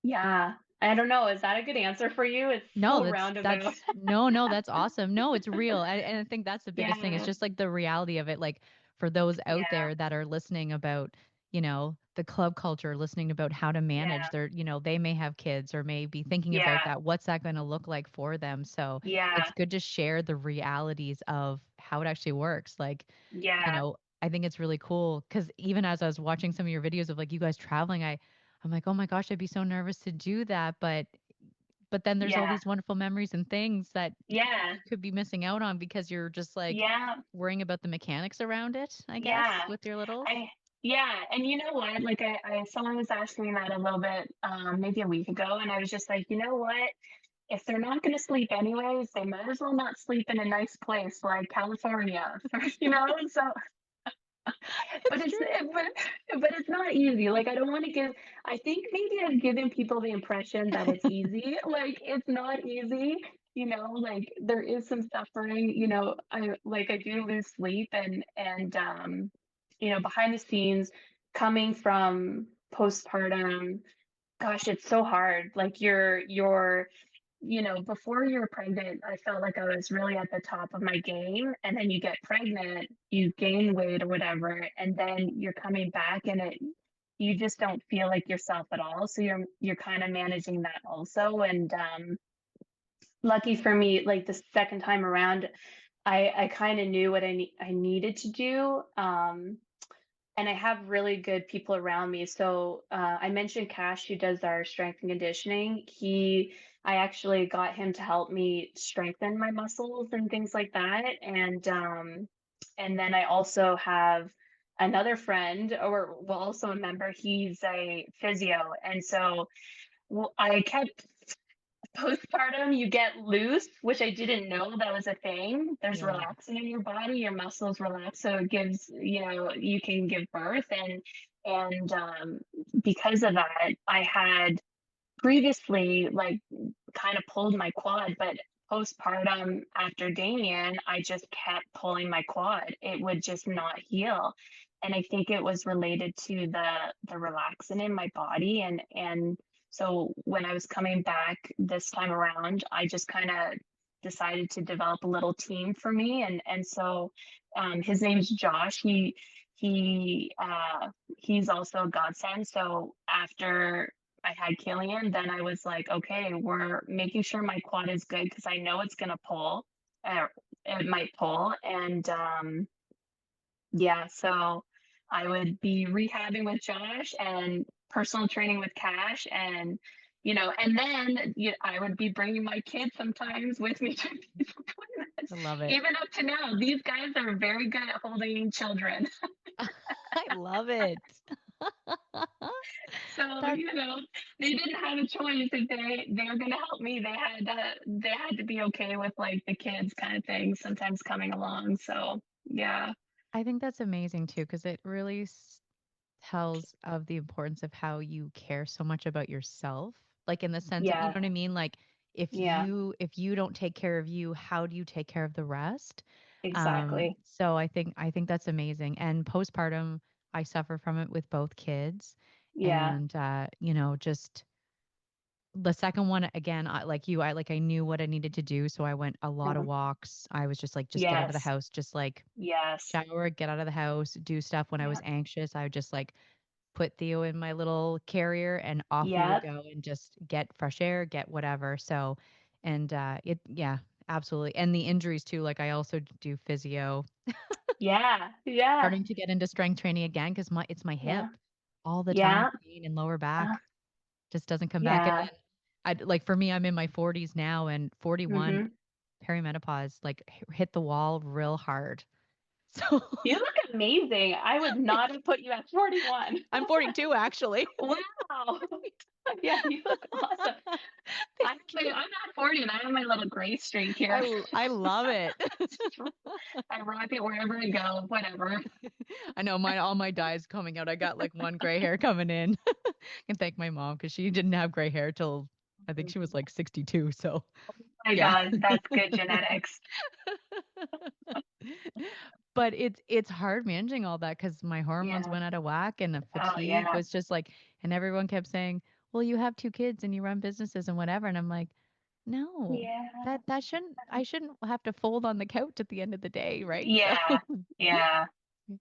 yeah, I don't know. Is that a good answer for you? It's No, so roundabout. no, that's awesome. No, it's real. And I think that's the biggest thing. It's Yeah, just like the reality of it. Like for those out yeah, there that are listening about, the club culture, listening about how to manage yeah, their, they may have kids or may be thinking about yeah, that. What's that going to look like for them? So it's yeah, good to share the realities of how it actually works. Like, yeah, I think it's really cool because even as I was watching some of your videos of like you guys traveling, I'm like, oh my gosh, I'd be so nervous to do that. But then there's all yeah, these wonderful memories and things that yeah, you could be missing out on because you're just like yeah, worrying about the mechanics around it, I guess, yeah. with your littles. I yeah, and you know what? Like I someone was asking me that a little bit, maybe a week ago, and I was just like, you know what? If they're not going to sleep anyways, they might as well not sleep in a nice place like California, you know? So but It's it's true. but it's not easy. Like I don't want to give. I think maybe I've given people the impression that it's easy. Like it's not easy. You know, like there is some suffering. You know, I do lose sleep, and you know, behind the scenes, coming from postpartum, gosh, it's so hard. Like you're you know, before you were pregnant, I felt like I was really at the top of my game. And then you get pregnant, you gain weight or whatever, and then you're coming back and you just don't feel like yourself at all. So you're kind of managing that also. And lucky for me, like the second time around, I kind of knew what I needed to do. And I have really good people around me. So I mentioned Cash, who does our strength and conditioning. I actually got him to help me strengthen my muscles and things like that. And then I also have another friend, or well, also a member. He's a physio, and so I kept postpartum, you get loose, which I didn't know that was a thing. There's Yeah. relaxing in your body, your muscles relax, so it gives, you know, you can give birth, and because of that, I had previously like kind of pulled my quad, but postpartum after Damien, I just kept pulling my quad. It would just not heal. And I think it was related to the relaxin in my body. And so when I was coming back this time around, I just kind of decided to develop a little team for me. And so his name's Josh. He's also a godsend. So after I had Killian, then I was like, okay, we're making sure my quad is good because I know it's gonna pull. Uh, it might pull, and yeah, so I would be rehabbing with Josh and personal training with Cash, and you know, and then I would be bringing my kids sometimes with me to these appointments. I love it. Even up to now, these guys are very good at holding children. I love it. So, That's you know, they didn't have a choice if they were gonna help me. They had to be okay with like the kids kind of thing sometimes coming along. So yeah, I think that's amazing too because it really tells of the importance of how you care so much about yourself. Like in the sense of, you know yeah, what I mean? Like yeah, if you don't take care of you, how do you take care of the rest? exactly. So I think that's amazing. And postpartum, I suffer from it with both kids. Yeah. And just the second one again, I knew what I needed to do. So I went a lot of Mhm. walks. I was just like, just get out of the Yes. house, just like Yes. shower, get out of the house, do stuff when I was Yeah. anxious. I would just like put Theo in my little carrier and off we would Yeah. go and just get fresh air, get whatever. So, and yeah, absolutely. And the injuries too. Like I also do physio, Yeah. Yeah. starting to get into strength training again because it's my hip Yeah. all the time, Yeah. pain and lower Uh, back just doesn't come back. And yeah. then I like for me, I'm in my 40s now and 41 Hmm. perimenopause, like hit the wall real hard. So You look amazing. I would not have put you at 41. I'm 42 actually. Wow. Yeah, you look awesome. Thank you. 40 and I have my little gray streak here. I love it. I rock it wherever I go, whatever. I know all my dyes coming out. I got like one gray hair coming in. And thank my mom because she didn't have gray hair till I think she was like 62. So My yeah. God, that's good genetics. But it's hard managing all that because my hormones Yeah. went out of whack and the Oh, fatigue yeah. was just like, and everyone kept saying, well, you have two kids and you run businesses and whatever. And I'm like, no, Yeah. I shouldn't have to fold on the couch at the end of the day, right? So Yeah. Yeah.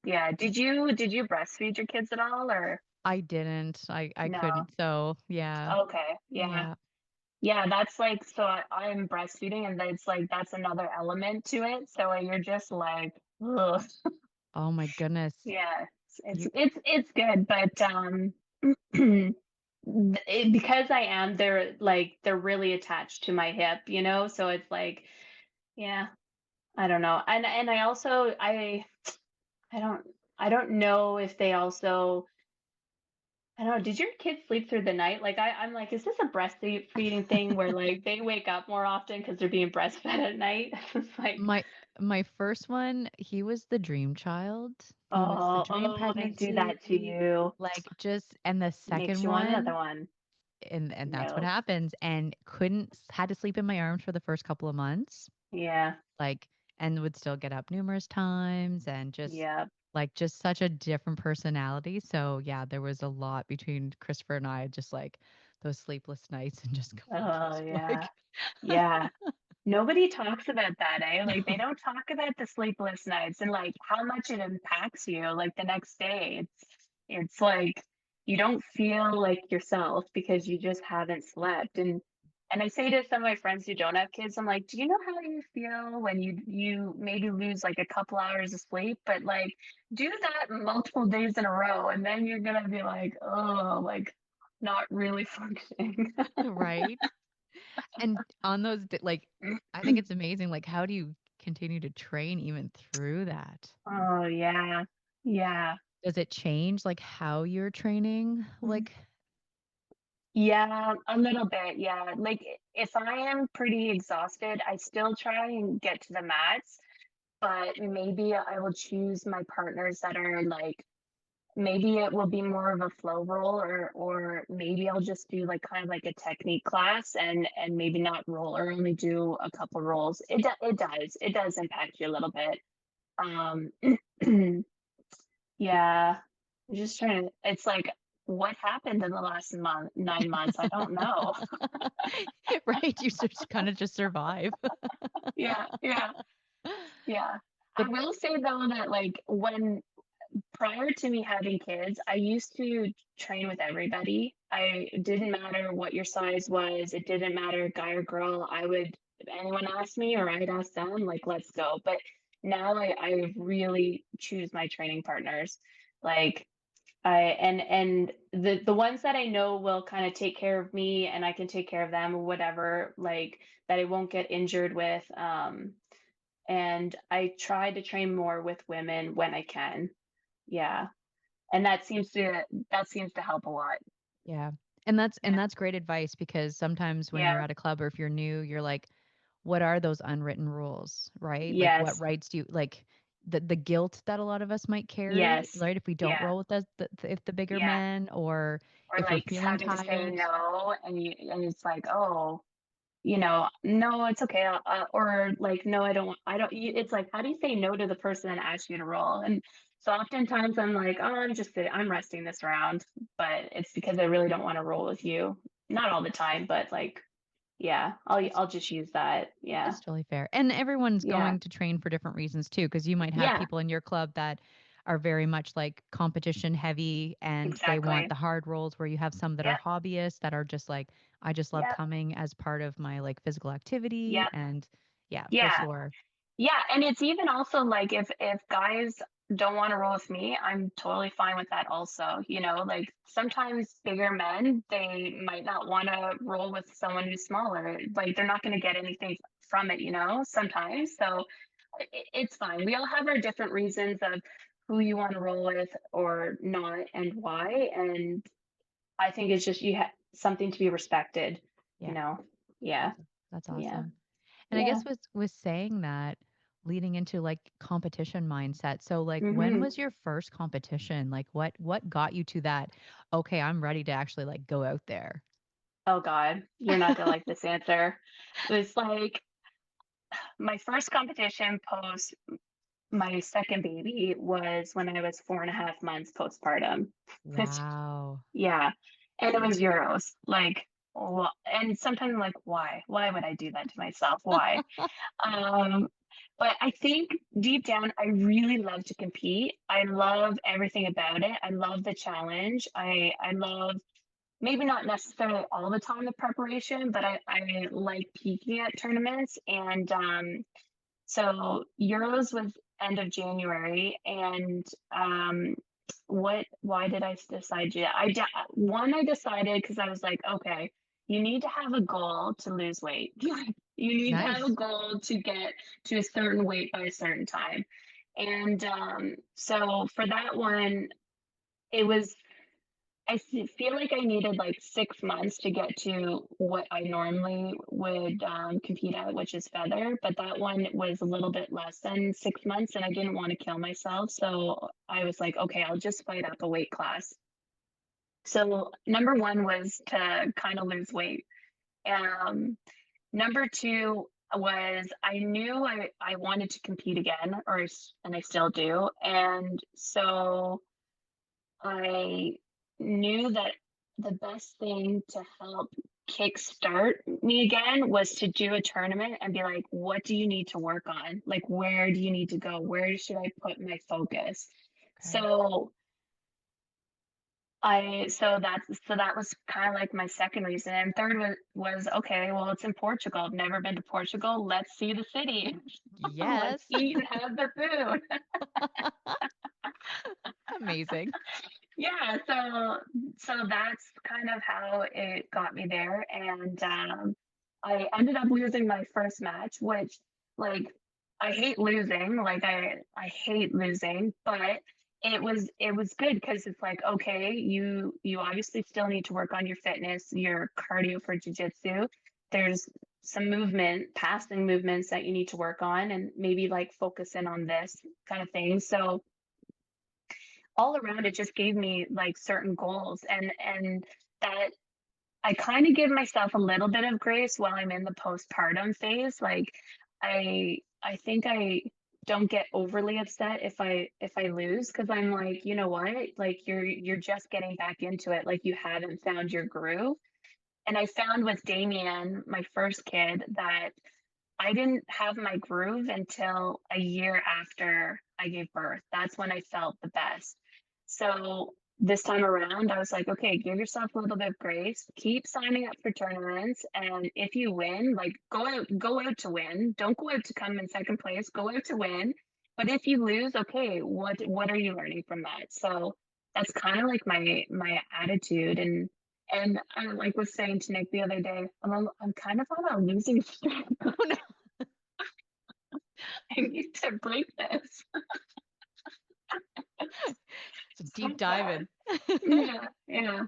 Yeah. Did you breastfeed your kids at all or I didn't. I no? couldn't. So yeah. Okay. Yeah. Yeah. Yeah, that's like so I'm breastfeeding and that's like that's another element to it. So you're just like, ugh. Oh my goodness. Yeah. It's You it's it's good, but because I am they're really attached to my hip, so it's like, yeah, I don't know. And I also I don't I don't know if they also I don't know, did your kids sleep through the night? Like I'm like, is this a breastfeeding thing where like they wake up more often because they're being breastfed at night? It's like, my my first one, he was the dream child. He was the oh, dream oh, they do that to pregnancy. you. Like just and the Makes second you want one another one. and that's what No. happens and couldn't had to sleep in my arms for the first couple of months. Yeah. Like and would still get up numerous times and just Yeah. like just such a different personality. So yeah, there was a lot between Christopher and I, just like those sleepless nights and just going Oh, just yeah. like Yeah. Nobody talks about that, eh? Like they no, don't talk about the sleepless nights and like how much it impacts you like the next day. It's like you don't feel like yourself because you just haven't slept. And I say to some of my friends who don't have kids, I'm like, do you know how you feel when you maybe lose like a couple hours of sleep, but like do that multiple days in a row and then you're gonna be like, oh, like not really functioning. right? And on those like I think it's amazing like how do you continue to train even through that? Oh yeah. Yeah. Does it change like how you're training? Like Yeah, a little bit. Yeah. Like if I am pretty exhausted, I still try and get to the mats, but maybe I will choose my partners that are like maybe it will be more of a flow roll or maybe I'll just do like kind of like a technique class and maybe not roll or only do a couple rolls. It does impact you a little bit. Um Yeah. I'm just trying to, it's like, what happened in the last 9 months? I don't know. right, you just kind of just survive. Yeah, yeah, yeah. I But will say though that like when prior to me having kids, I used to train with everybody. I it didn't matter what your size was, it didn't matter guy or girl. I would if anyone asked me or I'd ask them, like, let's go. But now I really choose my training partners. Like and the ones that I know will kind of take care of me and I can take care of them or whatever, like that I won't get injured with. And I try to train more with women when I can. Yeah. And that seems to help a lot. yeah. Yeah. And that's great advice because sometimes when you're Yeah. at a club or if you're new, you're like, what are those unwritten rules, right? Like what Yes. rights do you like the guilt that a lot of us might carry, Yes. right? If we don't Yeah. roll with if the bigger Yeah. men or Or if we're like feeling having to say tired. no and it's like, oh, no, it's okay. Or like, no, I don't, it's like, how do you say no to the person that asks you to roll? And so oftentimes I'm like, oh, I'm resting this round, but it's because I really don't want to roll with you. Not all the time, but like, yeah, That's I'll just use that. Yeah. that's totally fair. And everyone's Yeah. going to train for different reasons too, because you might have Yeah, people in your club that are very much like competition heavy and they want exactly. the hard rolls where you have some that are Yep. hobbyists that are just like, I just love Yep. coming as part of my like physical activity Yep. and yeah, for Yeah. sure. Yeah, and it's even also like if guys don't want to roll with me, I'm totally fine with that also. Like sometimes bigger men, they might not want to roll with someone who's smaller. Like they're not going to get anything from it, sometimes. So it's fine. We all have our different reasons of who you want to roll with or not and why. And I think it's just you have something to be respected, you Yeah. know. Yeah. That's Yeah. awesome. And I Yeah. guess with saying that, leading into like competition mindset. So like when Hmm. was your first competition? Like what got you to that, okay, I'm ready to actually like go out there? Oh God, you're not gonna like this answer. It was like my first competition post my second baby was when I was 4.5 months postpartum. Which, Wow. yeah. And it was Euros. Like, and sometimes I'm like, why? Why would I do that to myself? Why? Um, but I think deep down, I really love to compete. I love everything about it. I love the challenge. I love maybe not necessarily all the time the preparation, but I like peaking at tournaments. And so Euros was end of January, and why did I decide to? I decided because I was like, okay, you need to have a goal to lose weight. You need to have a Nice. goal to get to a certain weight by a certain time. And so for that one, it was feel like I needed like 6 months to get to what I normally would compete at, which is feather. But that one was a little bit less than 6 months, and I didn't want to kill myself. So I was like, okay, I'll just fight up a weight class. So number one was to kind of lose weight. Um, Number two was I knew I wanted to compete again, and I still do. And so I knew that the best thing to help kickstart me again was to do a tournament and be like, what do you need to work on? Like, where do you need to go? Where should I put my focus? Okay. So that was kind of like my second reason. And third was okay, well, it's in Portugal. I've never been to Portugal. Let's see the city. Let's Yes. eat and have the food. Amazing. Yeah, so that's kind of how it got me there. And I ended up losing my first match, which like I hate losing, like I hate losing, but it was good because it's like, okay, you obviously still need to work on your fitness, your cardio for jiu-jitsu. There's some movement, passing movements that you need to work on and maybe like focus in on this kind of thing. So all around it just gave me like certain goals, and that I kind of give myself a little bit of grace while I'm in the postpartum phase. Like I think I don't get overly upset if I lose because I'm like, you know what? Like you're just getting back into it. Like you haven't found your groove. And I found with Damien, my first kid, that I didn't have my groove until a year after I gave birth. That's when I felt the best. So this time around, I was like, okay, give yourself a little bit of grace. Keep signing up for tournaments, and if you win, like go out to win. Don't go out to come in second place. Go out to win. But if you lose, okay, what are you learning from that? So that's kind of like my attitude, and I like was saying to Nick the other day, I'm kind of on a losing streak. Oh no. I need to break this. It's a deep So dive bad. in. Yeah, yeah,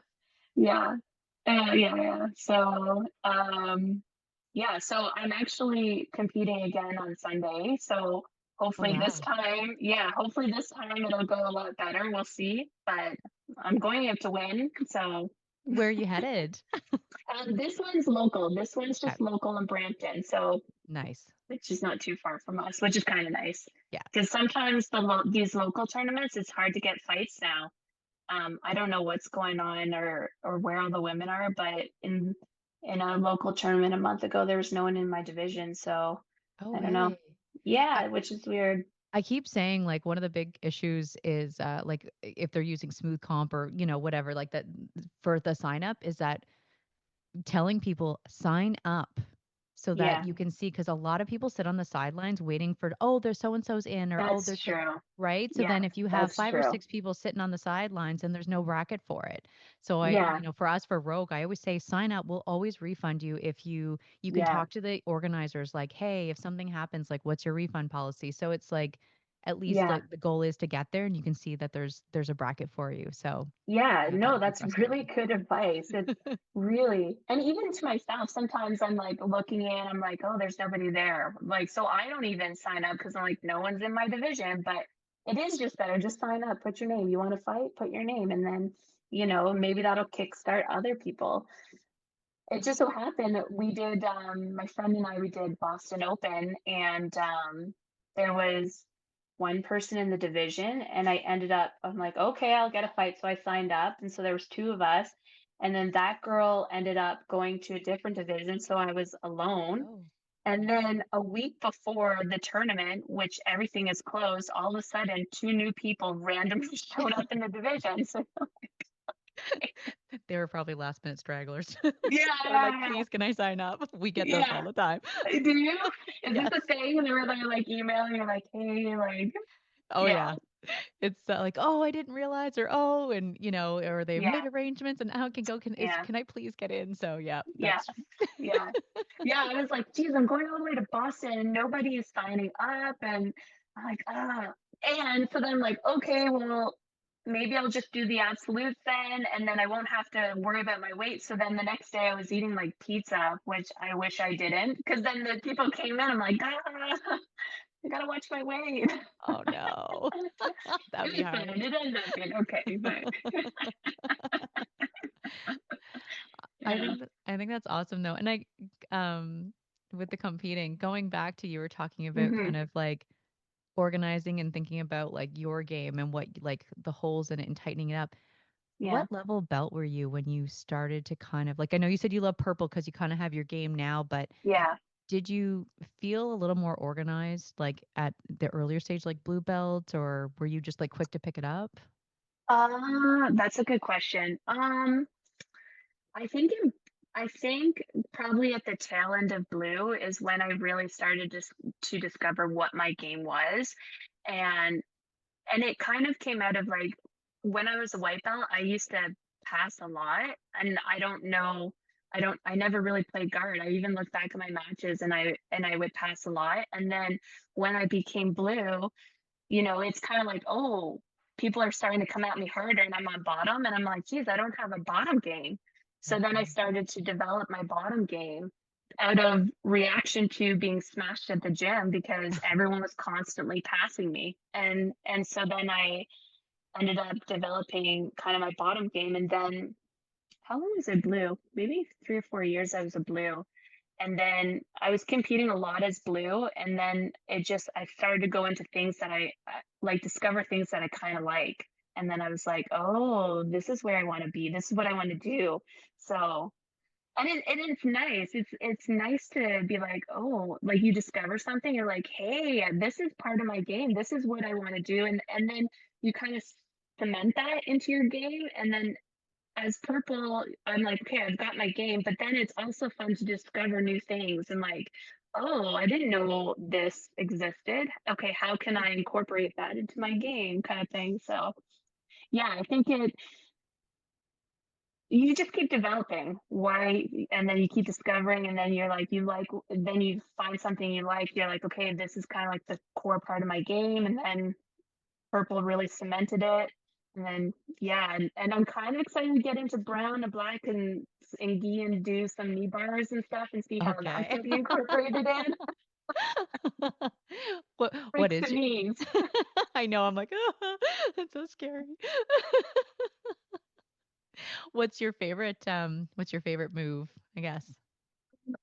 yeah. Yeah. So I'm actually competing again on Sunday. So Oh wow. hopefully this time it'll go a lot better. We'll see. But I'm going out to win. So Where are you headed? this one's local. This one's Okay. just local in Brampton. So Nice. which is not too far from us, which is kind of nice. Yeah. Because sometimes these local tournaments, it's hard to get fights now. I don't know what's going on or where all the women are, but in a local tournament a month ago, there was no one in my division. So Oh I don't know. really? I, Yeah, which is weird. I keep saying like one of the big issues is like if they're using smooth comp or whatever like that for the sign up is that telling people sign up so that Yeah, you can see because a lot of people sit on the sidelines waiting for, oh, there's so and so's in, or oh, that's there's so, true. right. So Yeah, then if you have that's five or true. six people sitting on the sidelines and there's no bracket for it. So I, Yeah, for us for Rogue, I always say sign up. We'll always refund you if you can yeah, talk to the organizers like, hey, if something happens, like what's your refund policy? So it's like at least Yeah. like the goal is to get there, and you can see that there's a bracket for you. So Yeah, yeah, that no, would be that's really frustrating. good advice. It's really, and even to myself, sometimes I'm like looking in, I'm like, oh, there's nobody there. Like, so I don't even sign up because I'm like, no one's in my division, but it is just better. Just sign up, put your name. You want to fight, put your name. And then, maybe that'll kickstart other people. It just so happened that we did, my friend and I, we did Boston Open, and there was one person in the division, and I'm like, okay, I'll get a fight. So I signed up, and so there was two of us, and then that girl ended up going to a different division, so I was alone. Oh. And then a week before the tournament, which everything is closed, all of a sudden, two new people randomly showed up in the division. So They were probably last minute stragglers. They're like, yeah, please, can I sign up? We get those all yeah. the time. Do you? Is this Yes. a thing? And they were like emailing you like, hey, like, Oh yeah, yeah. It's like, oh, I didn't realize, or oh, and or they've yeah, made arrangements, and how can go? yeah, Can I please get in? So yeah, yeah, that's yeah. Yeah, I was like, geez, I'm going all the way to Boston and nobody is signing up. And I'm like, ah. And so then I'm like, okay, well, maybe I'll just do the absolutes then, and then I won't have to worry about my weight. So then the next day I was eating like pizza, which I wish I didn't, because then the people came in. I'm like, I gotta watch my weight. oh no, that'd It be was fine. hard. It ended up being okay, but yeah. I think that's awesome though, and um with the competing, going back to you were talking about Hmm. kind of like organizing and thinking about like your game and what like the holes in it and tightening it up. Yeah. What level belt were you when you started to kind of like, I know you said you love purple because you kind of have your game now, but Yeah. did you feel a little more organized like at the earlier stage, like blue belt, or were you just like quick to pick it up? That's a good question. I think in, I think probably at the tail end of blue is when I really started to discover what my game was. And it kind of came out of like when I was a white belt, I used to pass a lot, and I never really played guard. I even look back at my matches, and I would pass a lot. And then when I became blue, it's kind of like, oh, people are starting to come at me harder and I'm on bottom. And I'm like, geez, I don't have a bottom game. So then I Mhm. started to develop my bottom game out of reaction to being smashed at the gym because everyone was constantly passing me. And so then I ended up developing kind of my bottom game. And then how long was I blue? Maybe 3 or 4 years I was a blue. And then I was competing a lot as blue, and then I started to go into things that I like, discover things that I kind of like. And then I was like, oh, this is where I want to be. This is what I want to do. So, and it's nice. It's nice to be like, oh, like you discover something. You're like, hey, this is part of my game. This is what I want to do. And then you kind of cement that into your game. And then as purple, I'm like, okay, I've got my game, but then it's also fun to discover new things and like, oh, I didn't know this existed. Okay, how can I incorporate that into my game kind of thing? So yeah, I think you just keep developing why, and then you keep discovering, and then then you find something you like, you're like, okay, this is kind of like the core part of my game, and then purple really cemented it. And then yeah, and I'm kind of excited to get into brown and black and gi and do some knee bars and stuff and see how that's Okay. going to be incorporated in. What Breaks the is your knees. I know, I'm like, that's so scary. What's your favorite move, I guess?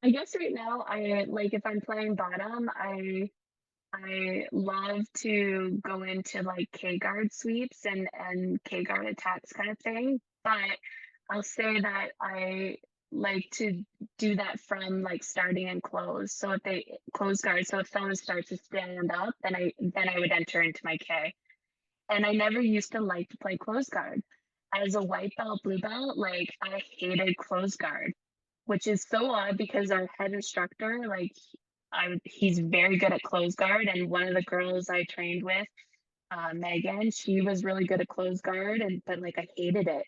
I guess right now I like if I'm playing bottom, I love to go into like K guard sweeps and K guard attacks kind of thing. But I'll say that I like to do that from like starting and close. So if they close guard, so if someone starts to stand up, then I would enter into my K. And I never used to like to play close guard. As a white belt, blue belt, like I hated close guard, which is so odd because our head instructor, like he's very good at close guard. And one of the girls I trained with, Megan, she was really good at close guard, and but like I hated it.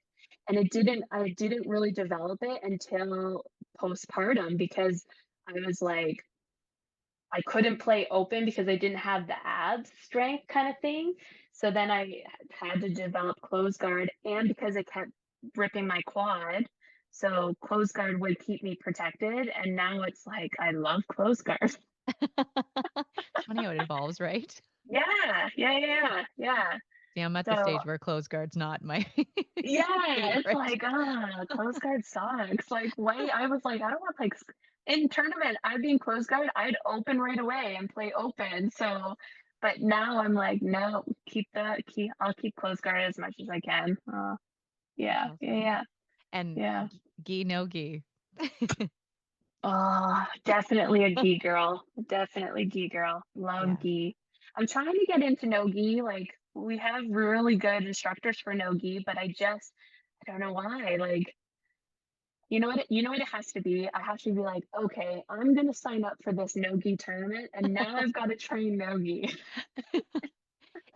And I didn't really develop it until postpartum because I was like, I couldn't play open because I didn't have the abs strength kind of thing. So then I had to develop closed guard, and because I kept ripping my quad, so closed guard would keep me protected. And now it's like I love closed guard. It's funny how it evolves, right? Yeah, yeah, yeah, yeah. See, I'm at the So stage where closed guard's not my yeah, it's favorite. like, closed guard sucks. Like, wait, I was like, I don't want like in tournament, I'd be in closed guard, I'd open right away and play open. So, but now I'm like, no, I'll keep closed guard as much as I can. That's Yeah, yeah, awesome. yeah, And yeah. gi no gi. Oh, definitely a gi girl. Definitely gi girl. Love Yeah. gi. I'm trying to get into no gi. Like, we have really good instructors for no gi, but I don't know why. Like, you know what it has to be? I have to be like, okay, I'm gonna sign up for this no-gi tournament and now I've got to train no-gi.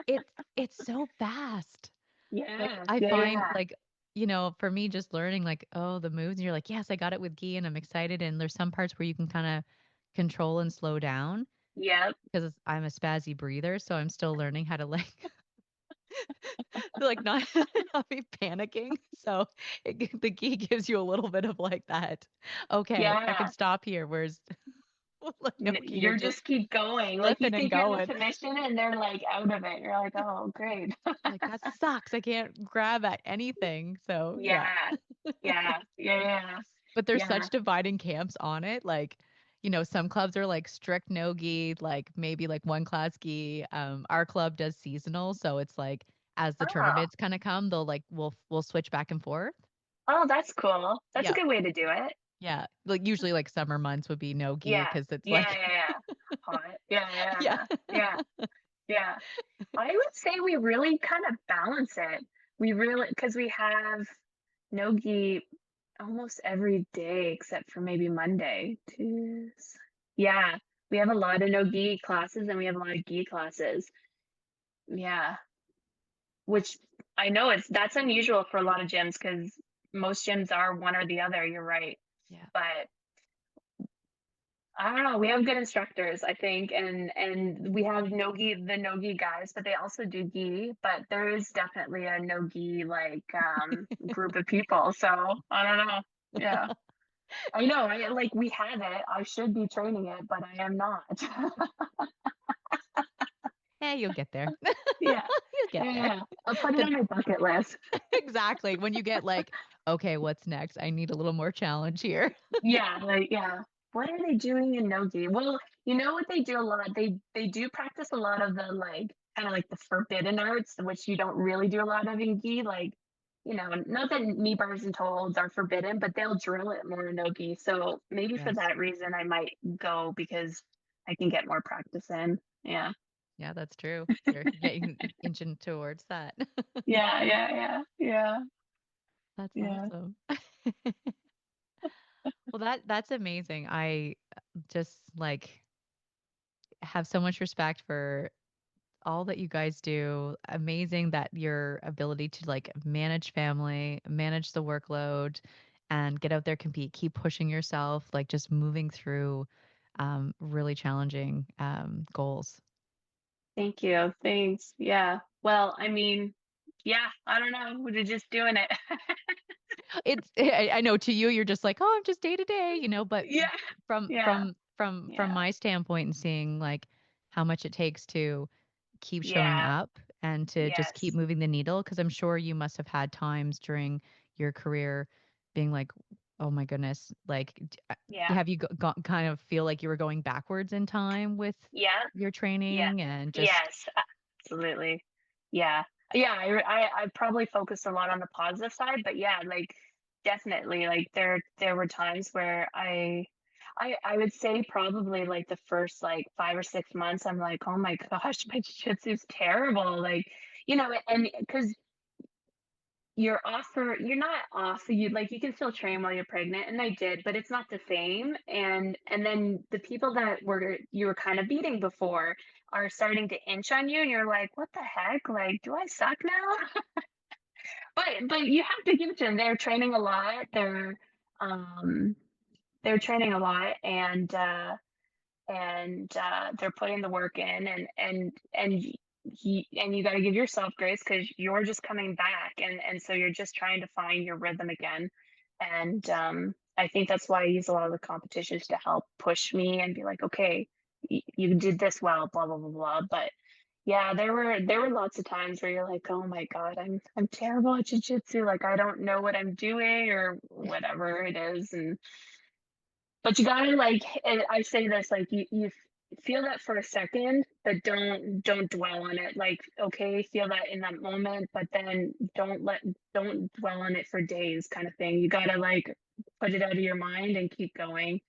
It's it's so fast. Like Yeah, I yeah, find yeah. like for me just learning like oh the moves and you're like yes I got it with gi and I'm excited and there's some parts where you can kind of control and slow down Yep. because I'm a spazzy breather so I'm still learning how to like like not not be panicking. So the gi gives you a little bit of like that. Okay, I can Yeah. stop here. Whereas like no gi, you're You're just just keep going. Like you flipping and think you're in the going. submission and they're like out of it. You're like, oh, great. Like that sucks. I can't grab at anything. So yeah. Yeah. Yeah. Yeah. But there's Yeah. such dividing camps on it. Like, some clubs are like strict no gi, like maybe like one class gi. Our club does seasonal, so it's like as the Oh. tournaments kind of come, they'll like we'll switch back and forth. Oh, that's cool. That's a Yeah, good way to do it. yeah. Like usually like summer months would be no gi Yeah. because it's Yeah, like yeah, yeah. Hot. Yeah, yeah, yeah. yeah. Yeah. Yeah. I would say we really kind of balance it. We really, because we have no-gi almost every day except for maybe Monday. Yeah, we have a lot of no-gi classes and we have a lot of gi classes. Yeah, which I know that's unusual for a lot of gyms because most gyms are one or the other. You're right, Yeah. but I don't know. We have good instructors, I think, and we have the nogi guys, but they also do gi. But there is definitely a nogi like group of people. So I don't know. Yeah, I know. Like we have it. I should be training it, but I am not. Hey, you'll get there. Yeah, You'll get yeah, there. yeah. I'll put it The on my bucket list. exactly. When you get like, okay, what's next? I need a little more challenge here. Yeah, like yeah. What are they doing in nogi? Well, you know what they do a lot? They do practice a lot of the like kind of like the forbidden arts, which you don't really do a lot of in gi. Like, not that knee bars and toe holds are forbidden, but they'll drill it more in nogi. So maybe for Yes. that reason, I might go because I can get more practice in. Yeah, Yeah, that's true. You're getting inching towards that. yeah, yeah, yeah, yeah, That's yeah. awesome. Well, that's amazing. I just like have so much respect for all that you guys do. Amazing that your ability to like manage family, manage the workload, and get out there, compete, keep pushing yourself, like just moving through really challenging goals. Thank you. Thanks. Yeah. Well, I mean, yeah, I don't know. We're just doing it. I know to you you're just like, "Oh, I'm just day to day," but Yeah. from Yeah. from from from Yeah. my standpoint and seeing like how much it takes to keep showing Yeah. up and to just keep Yes. moving the needle because I'm sure you must have had times during your career being like, "Oh my goodness," like Yeah. have you kind of feel like you were going backwards in time with Yeah. your Yeah. training and just Yes. Absolutely. Yeah. Yeah. I probably focused a lot on the positive side, but yeah, like definitely, like there were times where I would say probably like the first like 5 or 6 months, I'm like, oh my gosh, my jiu-jitsu's terrible. Like, and because you're not off, you can still train while you're pregnant, and I did, but it's not the same. And then the people that you were kind of beating before are starting to inch on you, and you're like, what the heck, like, do I suck now? But you have to give it to them. They're training a lot. Um they're training a lot, and they're putting the work in, and you got to give yourself grace because you're just coming back, and so you're just trying to find your rhythm again. And I think that's why I use a lot of the competitions to help push me and be like, okay, you did this well, blah blah blah blah. But yeah, there were lots of times where you're like, oh my God, I'm terrible at jujitsu. Like I don't know what I'm doing or whatever it is. And but you gotta like, and I say this, like you feel that for a second, but don't dwell on it. Like, okay, feel that in that moment, but then don't dwell on it for days kind of thing. You gotta like put it out of your mind and keep going.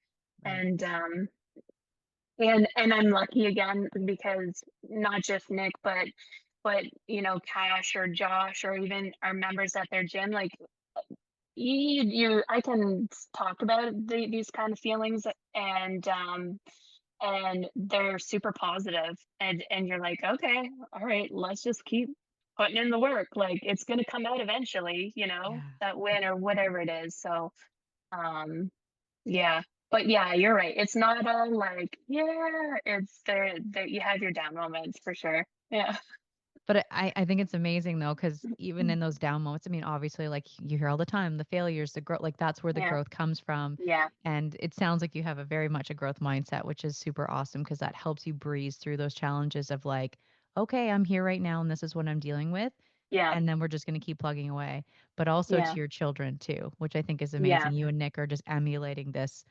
Right. And and I'm lucky again because not just Nick, but you know, Cash or Josh or even our members at their gym, like you I can talk about these kind of feelings, and they're super positive, and you're like, okay, all right, let's just keep putting in the work. Like it's gonna come out eventually, you know, Yeah. that win or whatever it is. So um yeah. But yeah, you're right. It's not all like, yeah, it's there that you have your down moments for sure. Yeah. But I think it's amazing though, because even in those down moments, I mean, obviously, like you hear all the time, the failures, the growth, like that's where the Yeah. growth comes from. Yeah. And it sounds like you have a very much a growth mindset, which is super awesome because that helps you breeze through those challenges of like, okay, I'm here right now and this is what I'm dealing with. Yeah. And then we're just going to keep plugging away. But also Yeah. to your children too, which I think is Yeah. amazing. You and Nick are just emulating this,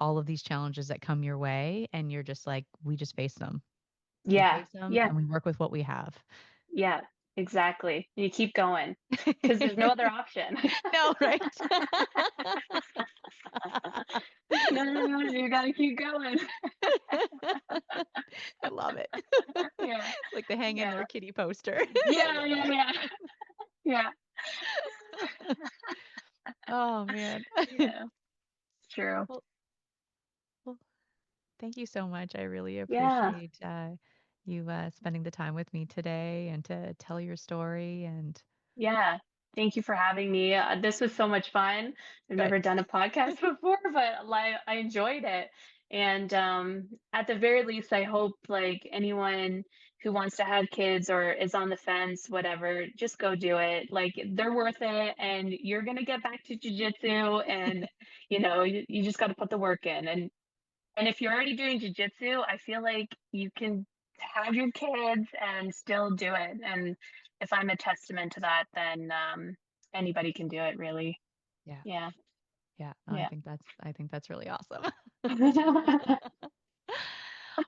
all of these challenges that come your way. And you're just like, we just face them. We Yeah. face them Yeah. and we work with what we have. Yeah. Exactly. You keep going because there's no other option. No, right? No, no, no, you gotta keep going. I love it. Yeah. Like the hang in Yeah. there kitty poster. I Yeah. love Yeah. that. Yeah. Yeah. Oh man. Yeah. True. Well, well, thank you so much. I really Yeah. appreciate you spending the time with me today and to tell your story and Yeah. Thank you for having me. This was so much fun. I've good. never done a podcast before, but like I enjoyed it. And at the very least, I hope like anyone who wants to have kids or is on the fence, whatever, just go do it. Like they're worth it, and you're gonna get back to jujitsu, and you just got to put the work in. And if you're already doing jujitsu, I feel like you can have your kids and still do it. And if I'm a testament to that, then anybody can do it, really. Yeah. Yeah. Yeah. No, Yeah. I think that's really awesome.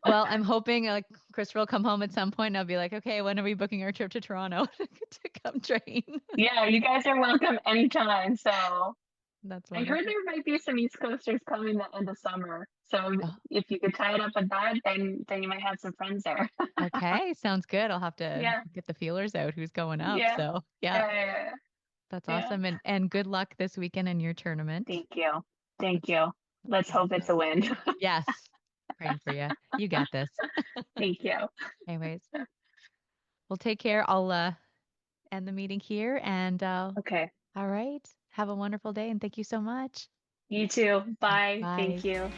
Well, I'm hoping Christopher will come home at some point and I'll be like, okay, when are we booking our trip to Toronto to come train? Yeah, you guys are welcome anytime. So That's I heard wonderful. there might be some East Coasters coming the end of summer. So Oh, if you could tie it up with that, then you might have some friends there. okay, sounds good. I'll have to Yeah. get the feelers out who's going up. Yeah. So, yeah, Yeah. that's Yeah. awesome. And good luck this weekend in your tournament. Thank you. Thank That's you. that's Let's hope it's awesome. a win. Yes. Praying for you. You got this. Thank you. Anyways, well, take care. I'll end the meeting here and Okay. all right. Have a wonderful day and thank you so much. You too. Bye. Thank Bye. you.